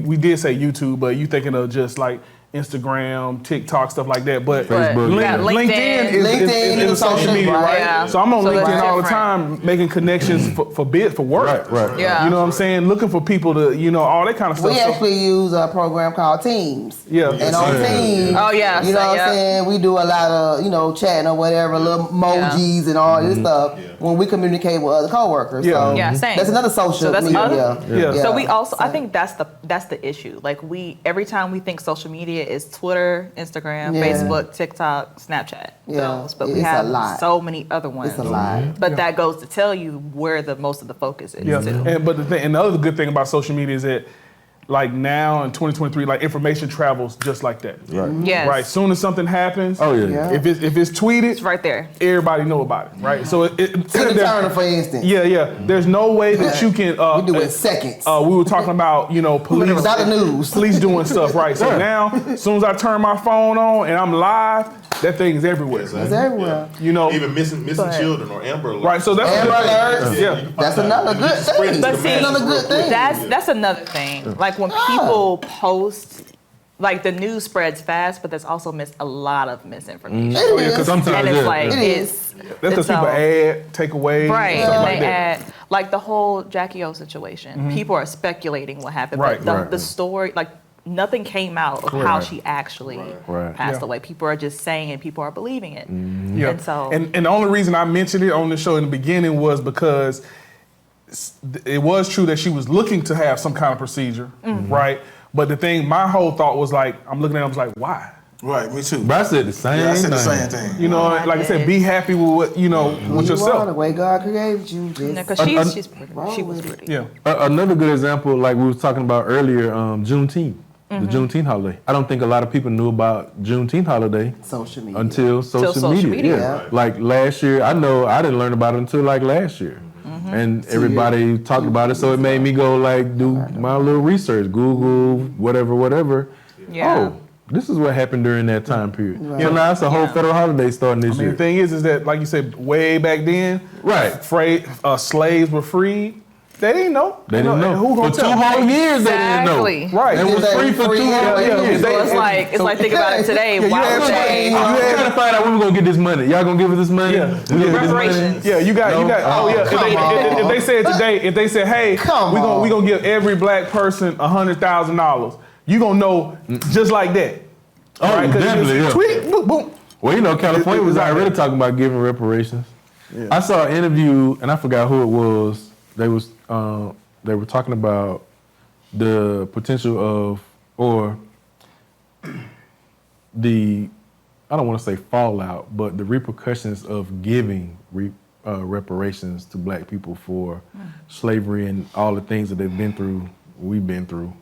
we did say YouTube, but you thinking of just like Instagram, TikTok, stuff like that. But Facebook. You got LinkedIn is a social media, right? Yeah. So I'm on So that's LinkedIn all the different. time, making connections for work. Right. Yeah. You know what I'm saying? Looking for people to, all that kind of stuff. We actually use a program called Teams. Yeah. And on Teams, Oh, yeah. you know what Yeah. I'm saying? We do a lot of, chatting or whatever, little emojis and all this stuff when we communicate with other coworkers. Yeah. So Yeah, same. that's another social So that's media. other- Yeah. So we also, I think that's the issue. Like every time we think social media is Twitter, Instagram, Yeah. Facebook, TikTok, Snapchat. Yeah. Those, but we It's a have lot. so many other ones. It's a lot. But that goes to tell you where the most of the focus is. Yeah. Too. But the other good thing about social media is that, like now in 2023, like information travels just like that. Right. Yes. Right. Soon as something happens, Oh yeah. Yeah. if it's tweeted, It's right there. everybody know about it, right? So Take a Turner, for instance. yeah. There's no way that you can. We do it in seconds. We were talking about police. Without the news. Police doing stuff, right? So now, as soon as I turn my phone on and I'm live, that thing is everywhere. It's everywhere. Even missing children or Amber Alerts. Right. So that's Amber Alerts. Yeah. That's another good thing. But see, another good thing. that's another thing. Like when people post, like the news spreads fast, but there's also a lot of misinformation. It is. Because sometimes And it's like It is. That's because people add, take away, right, stuff and like they that. add like the whole Jackie O situation. People are speculating what happened, Right, but the story, like nothing came out of how Right. she actually Right. passed Yeah. away. People are just saying it. People are believing it. Yeah. And so, and the only reason I mentioned it on the show in the beginning was because it was true that she was looking to have some kind of procedure, right? But the thing, my whole thought was like, I'm looking at it, I was like, why? Right, me too. But I said the same. Yeah, I said the thing. same thing. Like I said, be happy with what, with You are the yourself. way God created you. because she's pretty, she was pretty. Yeah. Another good example, like we was talking about earlier, Juneteenth, the Juneteenth holiday. I don't think a lot of people knew about Juneteenth holiday Social media. until social media. Yeah. Right. Like last year, I know I didn't learn about it until like last year. And everybody talked about it, so it made me go like do my little research, Google, whatever. Yeah. Oh, this is what happened during that time period. So now it's a whole federal holiday starting this I mean, year. the thing is that, like you said, way back then, Right. Slaves were freed. They didn't know. They didn't know. Who gonna For 2 tell them? whole years, Exactly. they didn't know. Right. It was free for 2 whole years. So it's like think about it today. you Why had would they? to- I was trying to find out when we gonna get this money. Y'all gonna give us this money? Yeah. We gonna get this money? Reparations. Yeah, you got. Oh yeah. If they said today, if they said, hey, Come we on. gonna give every black person $100,000, you gonna know just like that. Oh, 'Cause you definitely, just yeah. Tweet, boom, boom. Well, California It was was out already there. talking about giving reparations. I saw an interview, and I forgot who it was. They were talking about the potential of, or the, I don't want to say fallout, but the repercussions of giving reparations to black people for slavery and all the things that they've been through, we've been through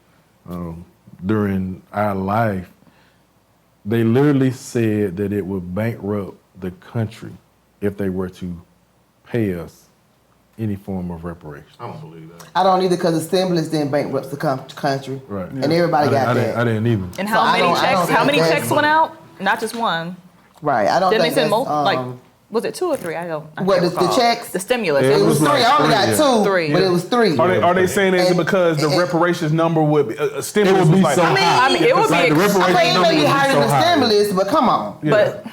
during our life. They literally said that it would bankrupt the country if they were to pay us any form of reparation. I don't believe that. I don't either because the stimulus didn't bankrupt the country. Right. And everybody got that. I didn't either. And So how I many don't- I checks? don't How think many that's- checks went out? Not just one. Right. I don't Didn't they think send that's, multiple? Was it 2 or 3? I what, can't the recall. checks? The stimulus. Yeah, It was 3. I only got 2. 3. But it was 3. Are they saying is it And- because the and- reparations number would be stimulus It would was be like, so high. I mean, it would Like be the ex- reparations I mean, it number may be would higher so than the high. stimulus, but come on. But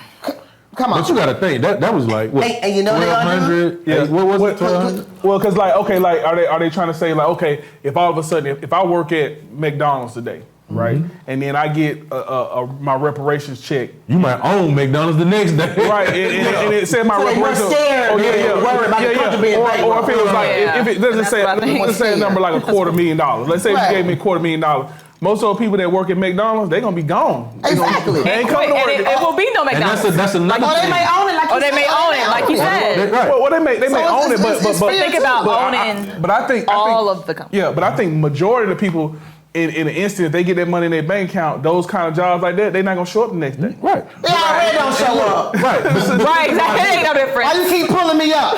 Come on. But you got to think that was like what? And you know they gonna do? 1,200. Yeah. What was it? 1,200. Well, because are they trying to say like, okay, if all of a sudden if I work at McDonald's today, right, and then I get my reparations check, You might own McDonald's the next day. right, and it said my So they weren't reparations. scared, they were worried about the country being Or bankrupt. if it was like, Yeah. if it doesn't That's say, what I think. let's say a number like $250,000. Let's say Right. you gave me $250,000. Most of the people that work at McDonald's, they're gonna be gone. Exactly. They ain't and coming to work. it will be no And McDonald's. that's another Or they thing. may own it like Or you they said. may own it, like you said. Right. Well, they may So own it, it's but Think about but owning but I think all of the company. Yeah, but I think majority of the people in an instant, if they get that money in their bank account, those kind of jobs like that, they're not gonna show up the next day. Right. They already don't show up. Right. Right, exactly. It ain't no Why different. you keep pulling me up?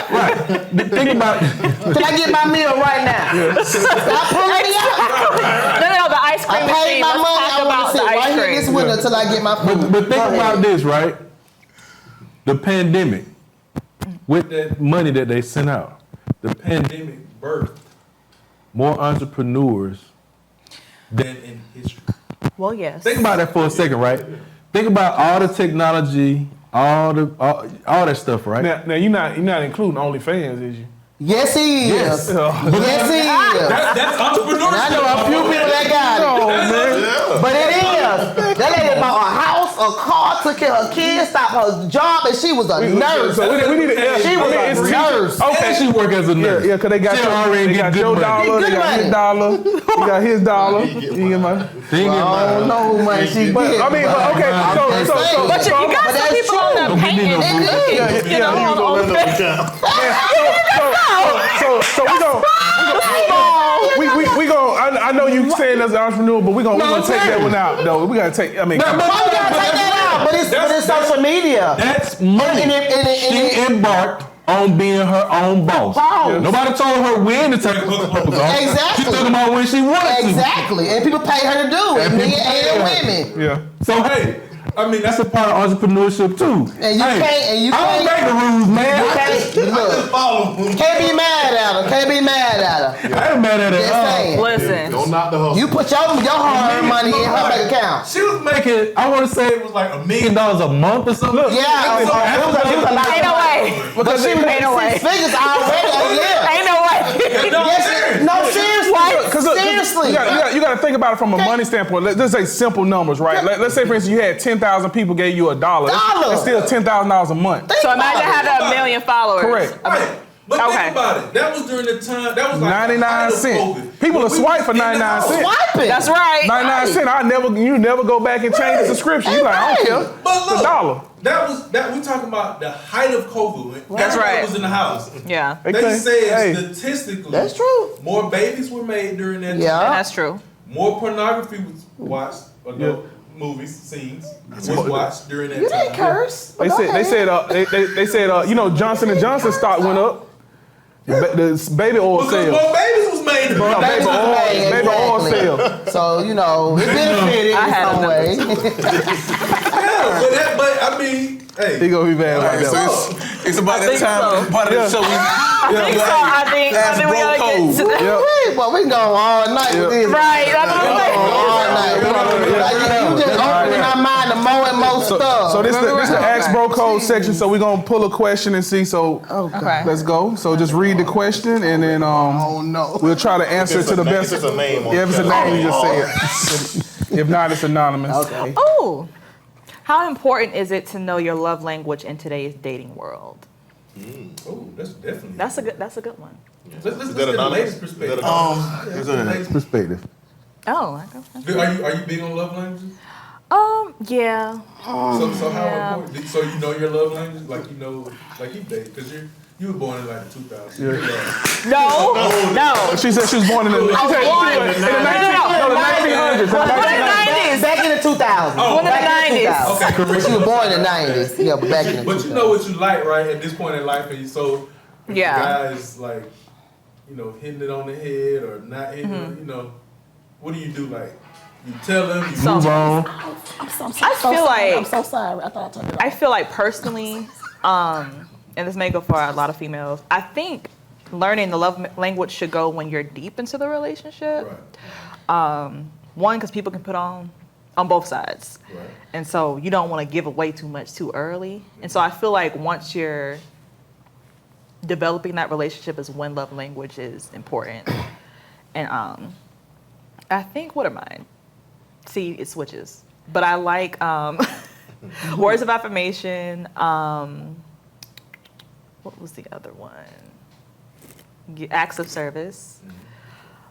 Think about Can I get my meal right now? Stop pulling me up. the ice cream I machine. paid my Let's money. talk I want about to sit the right ice here cream. this winter until I get my food. But think about this, right? The pandemic, with that money that they sent out, the pandemic birthed more entrepreneurs than in history. Well, yes. Think about that for a second, right? Think about all the technology, all that stuff, right? Now you're not including OnlyFans, is you? Yes, he is. Yes. Yes, he is. That's entrepreneurship. And I know a few people that got it. But it is. That lady bought a house, a car, took care of her kids, stopped her job, and she was a nurse. So we need to. She was a nurse. Okay, she work as a nurse. Yeah, because they got She already get good your money. dollar, Get they good got his money. dollar, you got his dollar. You get my. I don't know who money she But get. I mean, but okay, so But you got But some that's people on true. there painting It and is. cooking, you know, on OnlyFans. So we go. I know you saying as an entrepreneur, but we gonna take that one out though. We gotta take. I mean, come on. Why we gotta take that out? But it's social media. That's money. She embarked on being her own boss. Boss. Nobody told her when to take her clothes off. Exactly. She took them out when she wanted to. Exactly. And people pay her to do it, And men people pay and her. women. Yeah. So hey, I mean that's a part of entrepreneurship too. And you can't- I don't make the rules, man. Look, can't be mad at her. Can't be mad at her. I ain't mad at Just her. saying. Listen. Don't knock the hustle. You put your hard-earned money in her bank account. She was making, I want to say it was like $1 million a month or something. Yeah, it was a lot. Ain't no way. But she was Ain't no way. making 6 figures already a year. Ain't no way. Yes, no, seriously. Seriously. You got to think about it from a money standpoint. Let's say simple numbers, right? Let's say, for instance, you had 10,000 people gave you $1. That's still $10,000 a month. So imagine having 1 million followers. Correct. Right. But Okay. think about it. That was during the time. That was like 99 cents. People are swipe for 99 cents. Swiping. That's right. 99 cents. You never go back and change the subscription. You like, I don't care. But look, It's $1. that we talking about the height of COVID. When That's everybody right. was in the house. Yeah. They Okay. said Hey. statistically, That's true. more babies were made during that Yeah. time. That's true. More pornography was watched. Adult movies, scenes was watched during that You time. didn't curse. They said, you know, Johnson & Johnson stock went up. The baby oil Because sales. more babies was made during Bro, that time. baby oil sales. So, you know, it benefited I in had some enough. way. Yeah, but I mean, hey. He gonna be bad about Alright, that. so it's about that think time. so. Part of the show. I think we gotta get to that. Yep. Well, we can go all night with this. Right. That's what I'm saying. All night. You just opening our mind to more and more stuff. So this the Ask Bro Code section. So we're gonna pull a question and see. So Okay. let's go. So just read the question and then we'll try to answer it to the best. If it's a name on Yeah, if it's a the name, you just say it. If not, it's anonymous. Okay. Oh. How important is it to know your love language in today's dating world? Oh, that's definitely. That's a good one. Let's Is get that the anonymous? latest Is perspective. that anonymous? It's a perspective. Oh, okay. Are you big on love languages? Yeah. So how Yeah. important? So you know your love language, like you know, like you date, because you were born in like the 2000s. No. She said she was born in the. She said, born in the 1900s. Born in the 90s. Back in the 2000s. Oh, Born in the 90s. Okay, correct. But she was born in the 90s. Yeah, but back in the 2000s. But you know what you like, right? At this point in life, and so if Yeah. the guy's like, you know, hitting it on the head or not hitting it, you know, what do you do? Like, you tell them, you So- Move on. I feel like I'm so sorry. I thought I turned it off. I feel like personally, and this may go for a lot of females, I think learning the love language should go when you're deep into the relationship. right, One, because people can put on both sides. right. And so you don't want to give away too much too early. And so I feel like once you're developing that relationship is when love language is important. And I think, what are mine? See, it switches. But I like words of affirmation. What was the other one? Acts of service.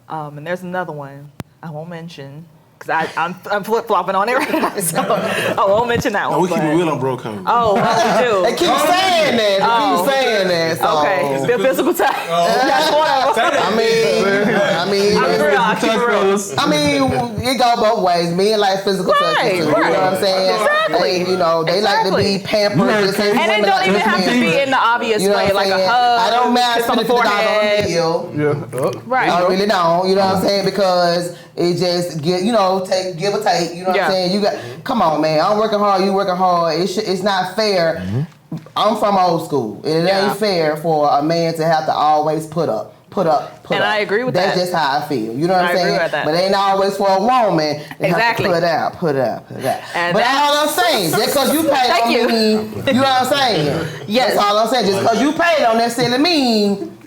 And there's another one I won't mention because I'm flip flopping on it right now, so I won't mention that one. We keep it but- real on bro code. Oh, what we do? They keep saying that. They Oh. keep saying that. So. Okay, the physical touch. That's one of them. I mean, I'm real. I touch, fellas. I mean, it go both ways. Men like physical touch, too, you know what I'm saying? Exactly. They like to be pampered. And it don't even have to be in the obvious way, like a hug. I don't mind kiss on the spending $50 forehead. on a meal. Yeah. Right. I really don't, you know what I'm saying? Because it just give or take, you know what I'm saying? You got, come on, man. I'm working hard, you working hard. It's not fair. I'm from old school. It ain't fair for a man to have to always put up. And I agree with That's that. just how I feel. You know what I'm saying? I agree with that. But it ain't always for a woman. They Exactly. have to put out. And But that's all I'm saying. Just because you paid Thank don't you. mean, you know what I'm saying? Yes. That's all I'm saying. Just because you paid don't necessarily mean,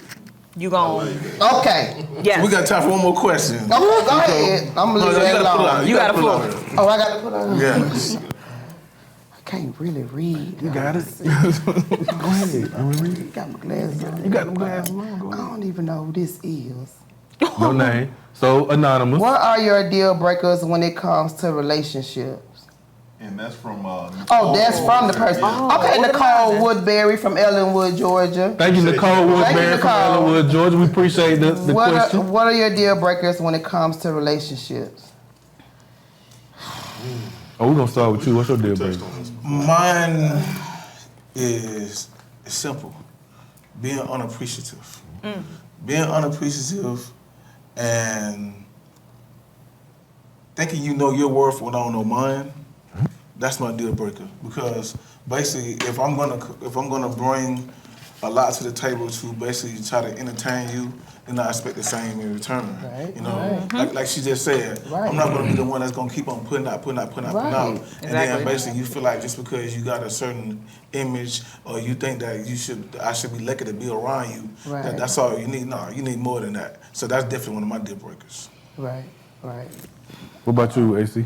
You gon' okay. yes. We got time for one more question. Okay, go ahead. I'm going to leave that alone. You gotta pull. Oh, I got to put on. Yeah. I can't really read. You got it. Go ahead. I'm gonna read. You got my glasses on. You got them glasses on. Go I ahead. don't even know who this is. No name. So anonymous. What are your deal breakers when it comes to relationships? And that's from. That's from the person. Okay, Nicole Woodbury from Ellenwood, Georgia. Thank you, Nicole Woodbury from Nicole. Ellenwood, Georgia. We appreciate the question. What are your deal breakers when it comes to relationships? Oh, we're gonna start with you. What's your deal breaker? Mine is simple. Being unappreciative. Being unappreciative and thinking you know your worth when I don't know mine. That's my deal breaker. Because basically, if I'm gonna bring a lot to the table to basically try to entertain you, then I expect the same in return. Right, You know, like she just said, Right. I'm not gonna be the one that's gonna keep on putting out. Right. And then Exactly. basically you feel like just because you got a certain image or you think that I should be lucky to be around you, Right. that's all you need. No, you need more than that. So that's definitely one of my deal breakers. Right. What about you, AC?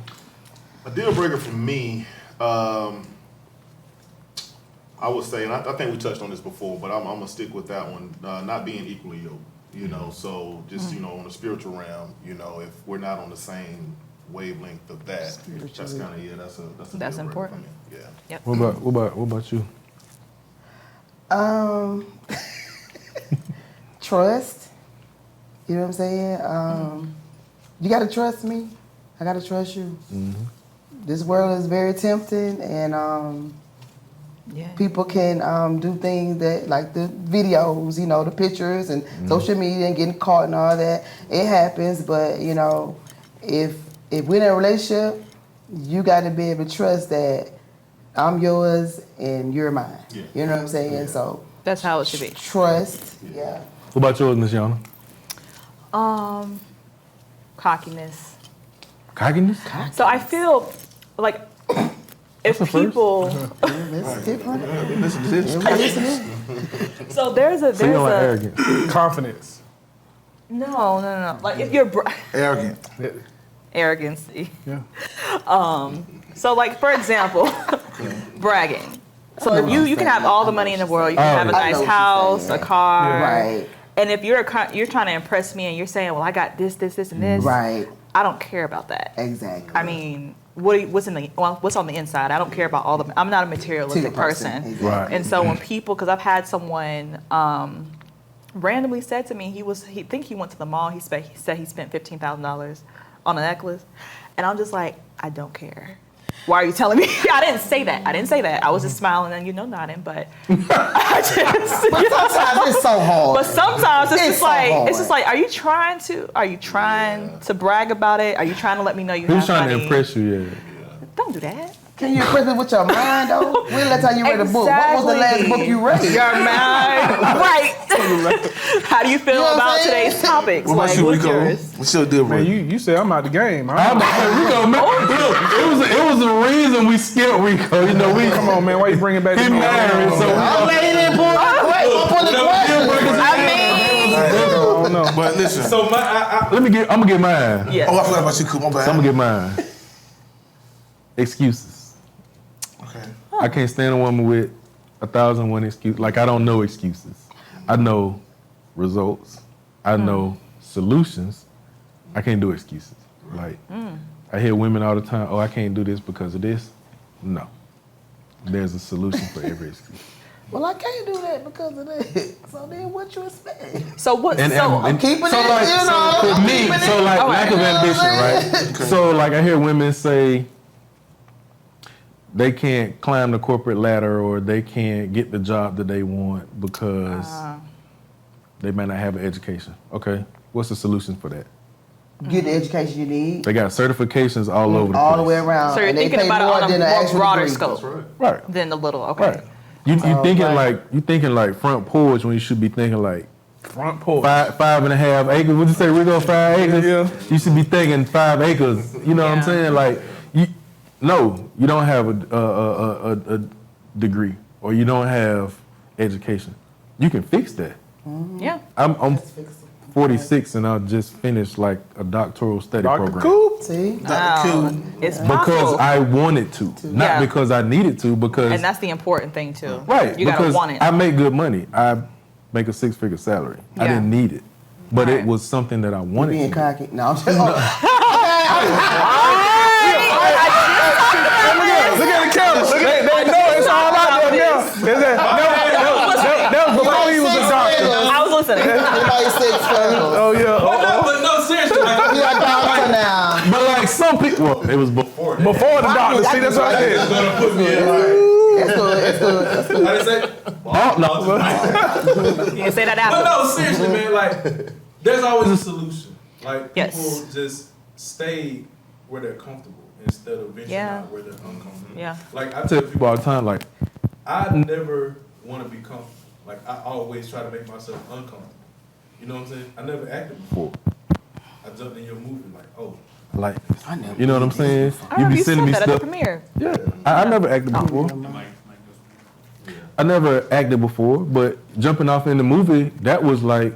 A deal breaker for me, I would say, and I think we touched on this before, but I'm gonna stick with that one. Not being equally yoked, So just on the spiritual realm, if we're not on the same wavelength of that, that's kind of that's a That's deal breaker important. for me. Yeah. Yep. What about you? Trust. You know what I'm saying? You gotta trust me. I gotta trust you. This world is very tempting, and Yeah. people can do things that, like the videos, the pictures and social media and getting caught and all that. It happens, but if we're in a relationship, you got to be able to trust that I'm yours and you're mine. Yeah. You know what I'm saying? Yeah. So That's how it should be. trust. Yeah. What about yours, Miss Yana? Cockiness. Cockiness? So I feel like if That's a first. people, That's different. Listen to this. so there's So you don't like a arrogance. Confidence. no. Like if you're Arrogant. arrogancy. Yeah. So like for example, bragging. So if you can have all the money in the world, you can have a I know nice what you're house, saying. a car, Yeah. Right. and if you're trying to impress me and you're saying, well, I got this, and this, Right. I don't care about that. Exactly. I mean, what's on the inside? I don't care about all the. I'm not a materialistic person. Exactly. Right. And so when people, because I've had someone randomly said to me, he went to the mall. He said he spent $15,000 on a necklace, and I'm just like, I don't care. Why are you telling me? I didn't say that. I was just smiling and nodding, but I just. But sometimes it's so hard. But sometimes it's just so like hard. it's just like, are you trying to brag about it? Are you trying to let me know you Who's have trying money? to impress you? Yeah. Don't do that. Can you impress me with your mind, though? When the last time you read a book? What was the last Exactly. book you read? Your mind, right? How do you feel You know what about I'm saying? today's topics? What about you, what's Rico? yours? What's your deal Man, breaker? you said I'm out the game. I'm Rico, man. Look, it was a reason we skipped Rico. Come on, man. Why you bringing back He the man? married, so I'm letting it pull the question. I don't know. But listen. So I'm gonna get mine. Yeah. Oh, I forgot about you, Coop. My bad. So I'm gonna get mine. Excuses. Okay. I can't stand a woman with 1,001 excuses. Like, I don't know excuses. I know results. I know solutions. I can't do excuses. Like, I hear women all the time, oh, I can't do this because of this. No. There's a solution for every excuse. Well, I can't do that because of that. So then what you expect? So what? And- so and- Keeping so it, like, you know. for me, keeping so it. like, Okay. like of ambition, right? So like I hear women say they can't climb the corporate ladder or they can't get the job that they want because they may not have an education. Okay, what's the solution for that? Get the education you need. They got certifications all over the place. All the way around. So you're and they thinking pay about more it than on an a more actual broader degree. scope Right. than the little. Okay. Right. You thinking like front porch when you should be thinking like Front porch. 5.5 acres. What'd you say? We go 5 acres. Yeah. You should be thinking 5 acres. You know what I'm saying? Like you don't have a degree or you don't have education. You can fix that. Yeah. I'm 46 and I just finished like a doctoral study program. Cool. See? It's Because possible. I wanted to, not because I needed to. Because And that's the important thing too. right, You gotta because want it. I make good money. I make a 6-figure salary. I Yeah. didn't need it, but Right. it was something that I wanted Being to. cocky. No, I'm just Look at the camera. They know it's all out there now. That was before he was a doctor. I was listening. Everybody 6 figures. Oh yeah. But no, seriously, like, You're a doctor now. But like some people, well, it was before. Before the doctor. See, that's what I did. it's gonna put me in like, It's good. It's good. That's good. how they say? You can say that But after. no, seriously, man, like, there's always a solution. Like, people Yes. just stay where they're comfortable instead of venturing Yeah. out where they're uncomfortable. Yeah. Like, I I tell people all the time, like, I never want to be comfortable. Like, I always try to make myself uncomfortable. You know what I'm saying? I never acted before. I jumped in your movie like, oh. I like this. You know what I'm saying? I remember you said sending me that at the stuff. premiere. Yeah, I never acted before. I never acted before, but jumping off in the movie, that was like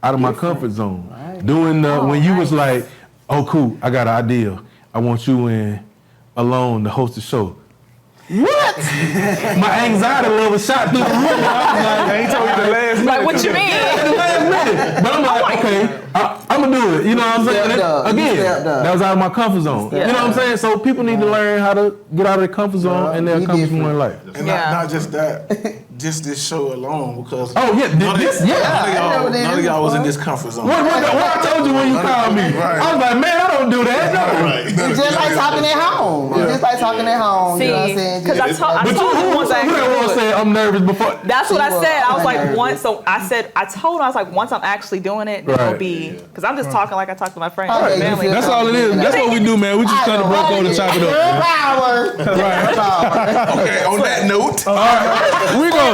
out of my comfort zone. Right. Doing when you was like, oh cool, I got an idea. I want you in alone to host the show. What? My anxiety level shot through the roof. I They told you the last minute. Like, what you mean? at the last minute. But I'm like, okay, I'm gonna do it. You know what I'm saying? stepped up. You Again, stepped up. that was out of my comfort zone. You know what I'm saying? So people need to learn how to get out of their comfort zone and they'll be accomplish different. more in life. And Yeah. not just that, just this show alone because Oh yeah, none of y'all was in this. this comfort zone. What I told you when you called me? Right. I was like, man, I don't do that. No. Right. It's just like talking at home. It's just like talking at home. See, you know what I'm saying? because I But told you you once I who that actually one do it. said I'm nervous before? That's what I said. I was like, nervous. once. So I told him, I was like, once I'm actually doing it, then it'll Right. be, because I'm just talking like I talk to my friends, Right. and family. That's all it is. That's what we do, man. We just cut the broke on and chop it up. Power. Okay, on that note, We go.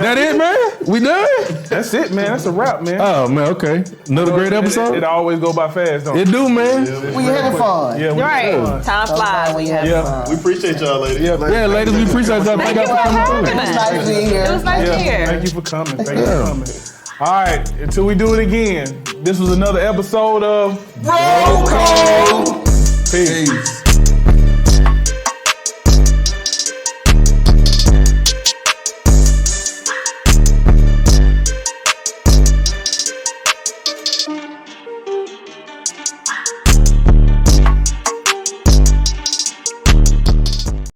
That it, man? We done? That's it, man. That's a wrap, man. Oh man, okay. Another great episode. It always go by fast, don't it? It do, man. We having fun. Yeah, we Right. Time flies. When you having Yeah. fun. We appreciate y'all, ladies. Yeah. Yeah, ladies, we appreciate y'all. Thank you for having It's us. nice being here. It was nice Yeah. here. Thank you for coming. Thank you for coming. All right. Until we do it again, this was another episode of roll call. Peace.